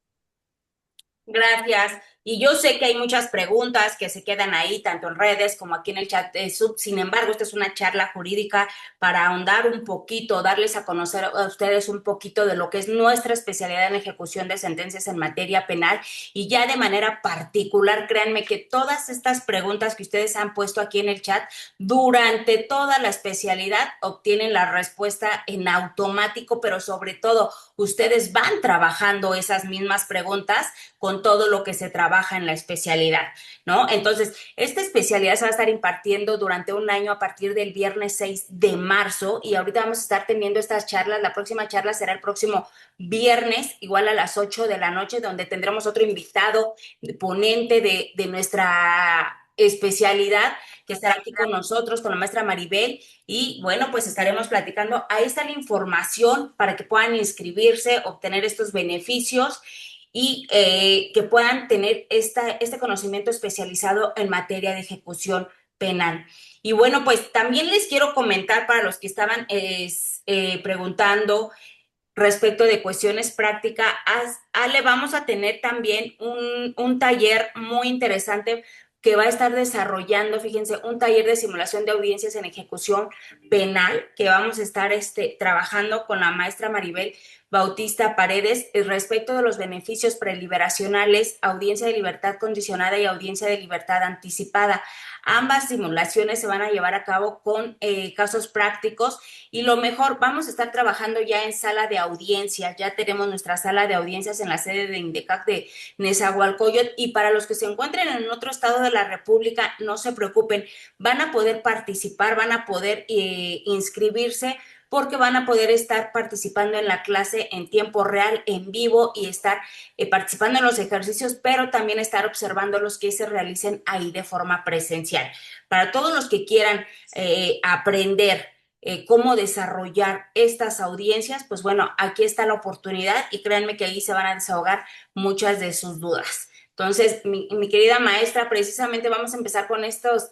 Gracias. Y yo sé que hay muchas preguntas que se quedan ahí, tanto en redes como aquí en el chat de Sub. Sin embargo, esta es una charla jurídica para ahondar un poquito, darles a conocer a ustedes un poquito de lo que es nuestra especialidad en ejecución de sentencias en materia penal. Y ya de manera particular, créanme que todas estas preguntas que ustedes han puesto aquí en el chat, durante toda la especialidad obtienen la respuesta en automático, pero sobre todo, ustedes van trabajando esas mismas preguntas con todo lo que se trabaja en la especialidad, ¿no? Entonces, esta especialidad se va a estar impartiendo durante un año a partir del viernes 6 de marzo y ahorita vamos a estar teniendo estas charlas. La próxima charla será el próximo viernes, igual a las 8 de la noche, donde tendremos otro invitado, ponente de nuestra especialidad que estará aquí con nosotros, con la maestra Maribel, y bueno, pues estaremos platicando. Ahí está la información para que puedan inscribirse, obtener estos beneficios y que puedan tener este conocimiento especializado en materia de ejecución penal. Y bueno, pues también les quiero comentar para los que estaban preguntando respecto de cuestiones prácticas, Ale, vamos a tener también un taller muy interesante que va a estar desarrollando, fíjense, un taller de simulación de audiencias en ejecución penal, que vamos a estar trabajando con la maestra Maribel Bautista Paredes respecto de los beneficios preliberacionales, audiencia de libertad condicionada y audiencia de libertad anticipada. Ambas simulaciones se van a llevar a cabo con casos prácticos y lo mejor, vamos a estar trabajando ya en sala de audiencia, ya tenemos nuestra sala de audiencias en la sede de INDECAC de Nezahualcóyotl y para los que se encuentren en otro estado de la República, no se preocupen, van a poder participar, van a poder inscribirse porque van a poder estar participando en la clase en tiempo real, en vivo y estar participando en los ejercicios, pero también estar observando los que se realicen ahí de forma presencial. Para todos los que quieran aprender cómo desarrollar estas audiencias, pues bueno, aquí está la oportunidad y créanme que ahí se van a desahogar muchas de sus dudas. Entonces, mi querida maestra, precisamente vamos a empezar con estas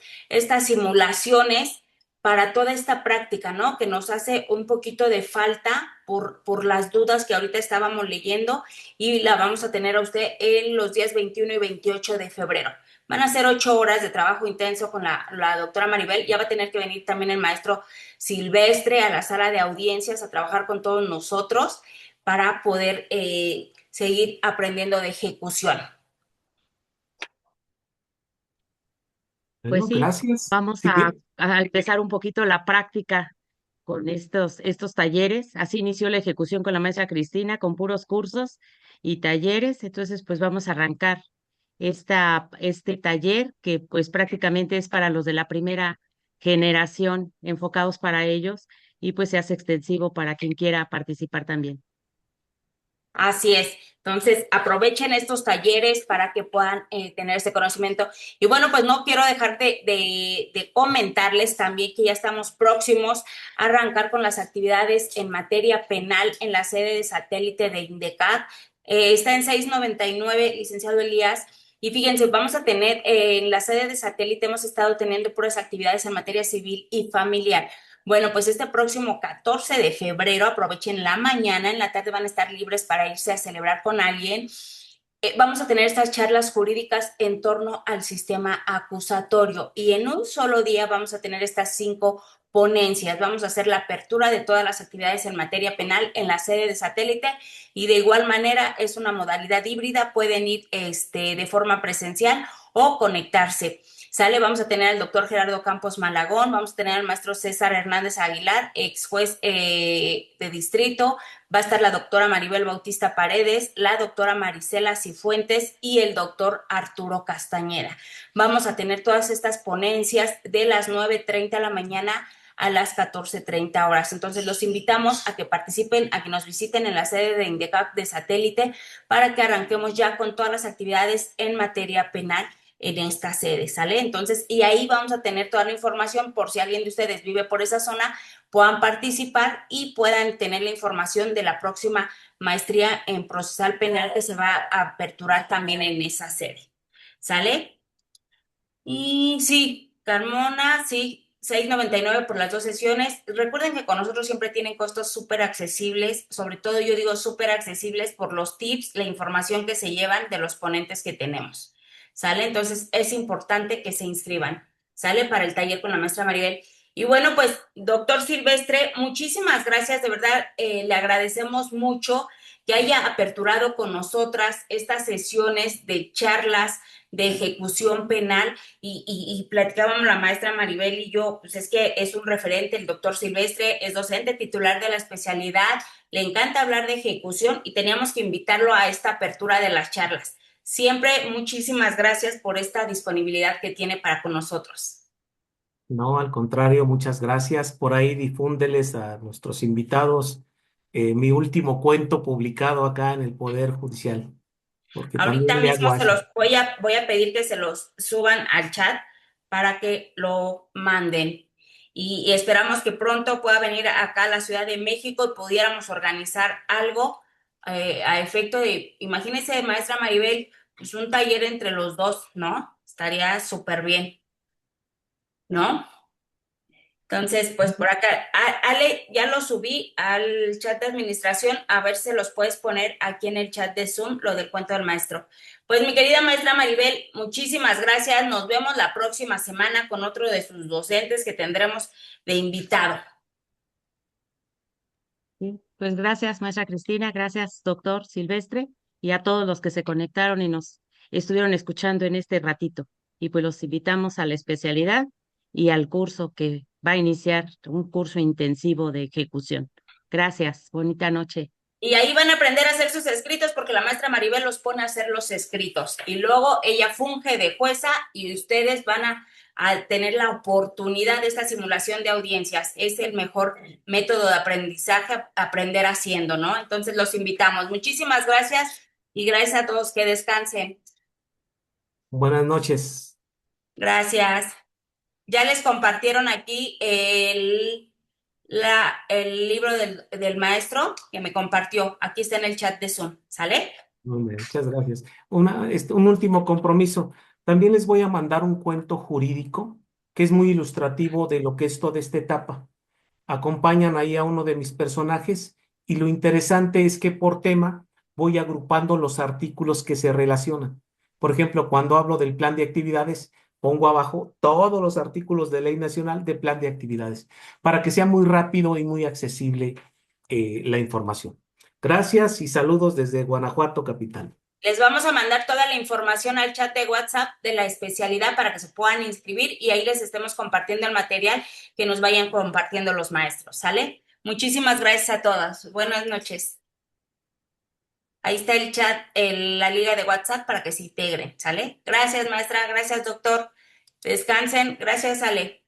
simulaciones para toda esta práctica, ¿no? Que nos hace un poquito de falta por las dudas que ahorita estábamos leyendo y la vamos a tener a usted en los días 21 y 28 de febrero. Van a ser 8 horas de trabajo intenso con la doctora Maribel. Ya va a tener que venir también el maestro Silvestre a la sala de audiencias a trabajar con todos nosotros para poder seguir aprendiendo de ejecución. Pues Bueno, sí, gracias. vamos Sí, a empezar un poquito la práctica con estos talleres. Así inició la ejecución con la maestra Cristina, con puros cursos y talleres. Entonces, pues vamos a arrancar este taller que pues prácticamente es para los de la primera generación, enfocados para ellos, y pues se hace extensivo para quien quiera participar también. Así es. Entonces, aprovechen estos talleres para que puedan tener ese conocimiento. Y bueno, pues no quiero dejar de comentarles también que ya estamos próximos a arrancar con las actividades en materia penal en la sede de satélite de INDECAD. Está en 699, licenciado Elías. Y fíjense, vamos a tener en la sede de satélite, hemos estado teniendo puras actividades en materia civil y familiar. Bueno, pues este próximo 14 de febrero, aprovechen la mañana, en la tarde van a estar libres para irse a celebrar con alguien. Vamos a tener estas charlas jurídicas en torno al sistema acusatorio y en un solo día vamos a tener estas 5 ponencias. Vamos a hacer la apertura de todas las actividades en materia penal en la sede de satélite y de igual manera es una modalidad híbrida, pueden ir de forma presencial o conectarse. Sale, vamos a tener al doctor Gerardo Campos Malagón, vamos a tener al maestro César Hernández Aguilar, ex juez de distrito, va a estar la doctora Maribel Bautista Paredes, la doctora Marisela Cifuentes y el doctor Arturo Castañeda. Vamos a tener todas estas ponencias de las 9:30 de la mañana a las 14:30 horas. Entonces los invitamos a que participen, a que nos visiten en la sede de INDECAP de satélite para que arranquemos ya con todas las actividades en materia penal en esta sede, ¿sale? Entonces, y ahí vamos a tener toda la información por si alguien de ustedes vive por esa zona, puedan participar y puedan tener la información de la próxima maestría en procesal penal que se va a aperturar también en esa sede, ¿sale? Y sí, Carmona, sí, 6.99 por las 2 sesiones. Recuerden que con nosotros siempre tienen costos súper accesibles, sobre todo yo digo súper accesibles por los tips, la información que se llevan de los ponentes que tenemos. ¿Sale? Entonces es importante que se inscriban. ¿Sale? Para el taller con la maestra Maribel. Y bueno, pues, doctor Silvestre, muchísimas gracias, de verdad, le agradecemos mucho que haya aperturado con nosotras estas sesiones de charlas de ejecución penal y platicábamos la maestra Maribel y yo, pues es que es un referente, el doctor Silvestre es docente titular de la especialidad, le encanta hablar de ejecución y teníamos que invitarlo a esta apertura de las charlas. Siempre muchísimas gracias por esta disponibilidad que tiene para con nosotros. no, al contrario, muchas gracias. Por ahí difúndeles a nuestros invitados mi último cuento publicado acá en el Poder Judicial, porque también Ahorita le mismo hago se así. los voy a pedir que se los suban al chat para que lo manden. Y esperamos que pronto pueda venir acá a la Ciudad de México y pudiéramos organizar algo a efecto de, imagínese, maestra Maribel, pues un taller entre los dos, ¿no? Estaría súper bien, ¿no? Entonces, pues por acá, Ale, ya lo subí al chat de administración, a ver si los puedes poner aquí en el chat de Zoom, lo del cuento del maestro. Pues mi querida maestra Maribel, muchísimas gracias. Nos vemos la próxima semana con otro de sus docentes que tendremos de invitado. Sí, pues gracias, maestra Cristina, gracias, doctor Silvestre, y a todos los que se conectaron y nos estuvieron escuchando en este ratito. Y pues los invitamos a la especialidad y al curso que va a iniciar, un curso intensivo de ejecución. Gracias, bonita noche. Y ahí van a aprender a hacer sus escritos porque la maestra Maribel los pone a hacer los escritos. Y luego ella funge de jueza y ustedes van a tener la oportunidad de esta simulación de audiencias. Es el mejor método de aprendizaje, aprender haciendo, ¿no? Entonces los invitamos. Muchísimas gracias y gracias a todos que descansen. Buenas noches. Gracias. Ya les compartieron aquí el libro del maestro que me compartió. Aquí está en el chat de Zoom. ¿Sale? Muchas gracias. Un último compromiso. También les voy a mandar un cuento jurídico que es muy ilustrativo de lo que es toda esta etapa. Acompañan ahí a uno de mis personajes y lo interesante es que por tema voy agrupando los artículos que se relacionan. Por ejemplo, cuando hablo del plan de actividades, pongo abajo todos los artículos de ley nacional de plan de actividades para que sea muy rápido y muy accesible la información. Gracias y saludos desde Guanajuato, capital. Les vamos a mandar toda la información al chat de WhatsApp de la especialidad para que se puedan inscribir y ahí les estemos compartiendo el material que nos vayan compartiendo los maestros, ¿sale? Muchísimas gracias a todas. Buenas noches. Ahí está el chat, la liga de WhatsApp para que se integren, ¿sale? Gracias, maestra. Gracias, doctor. Descansen. Gracias, Ale.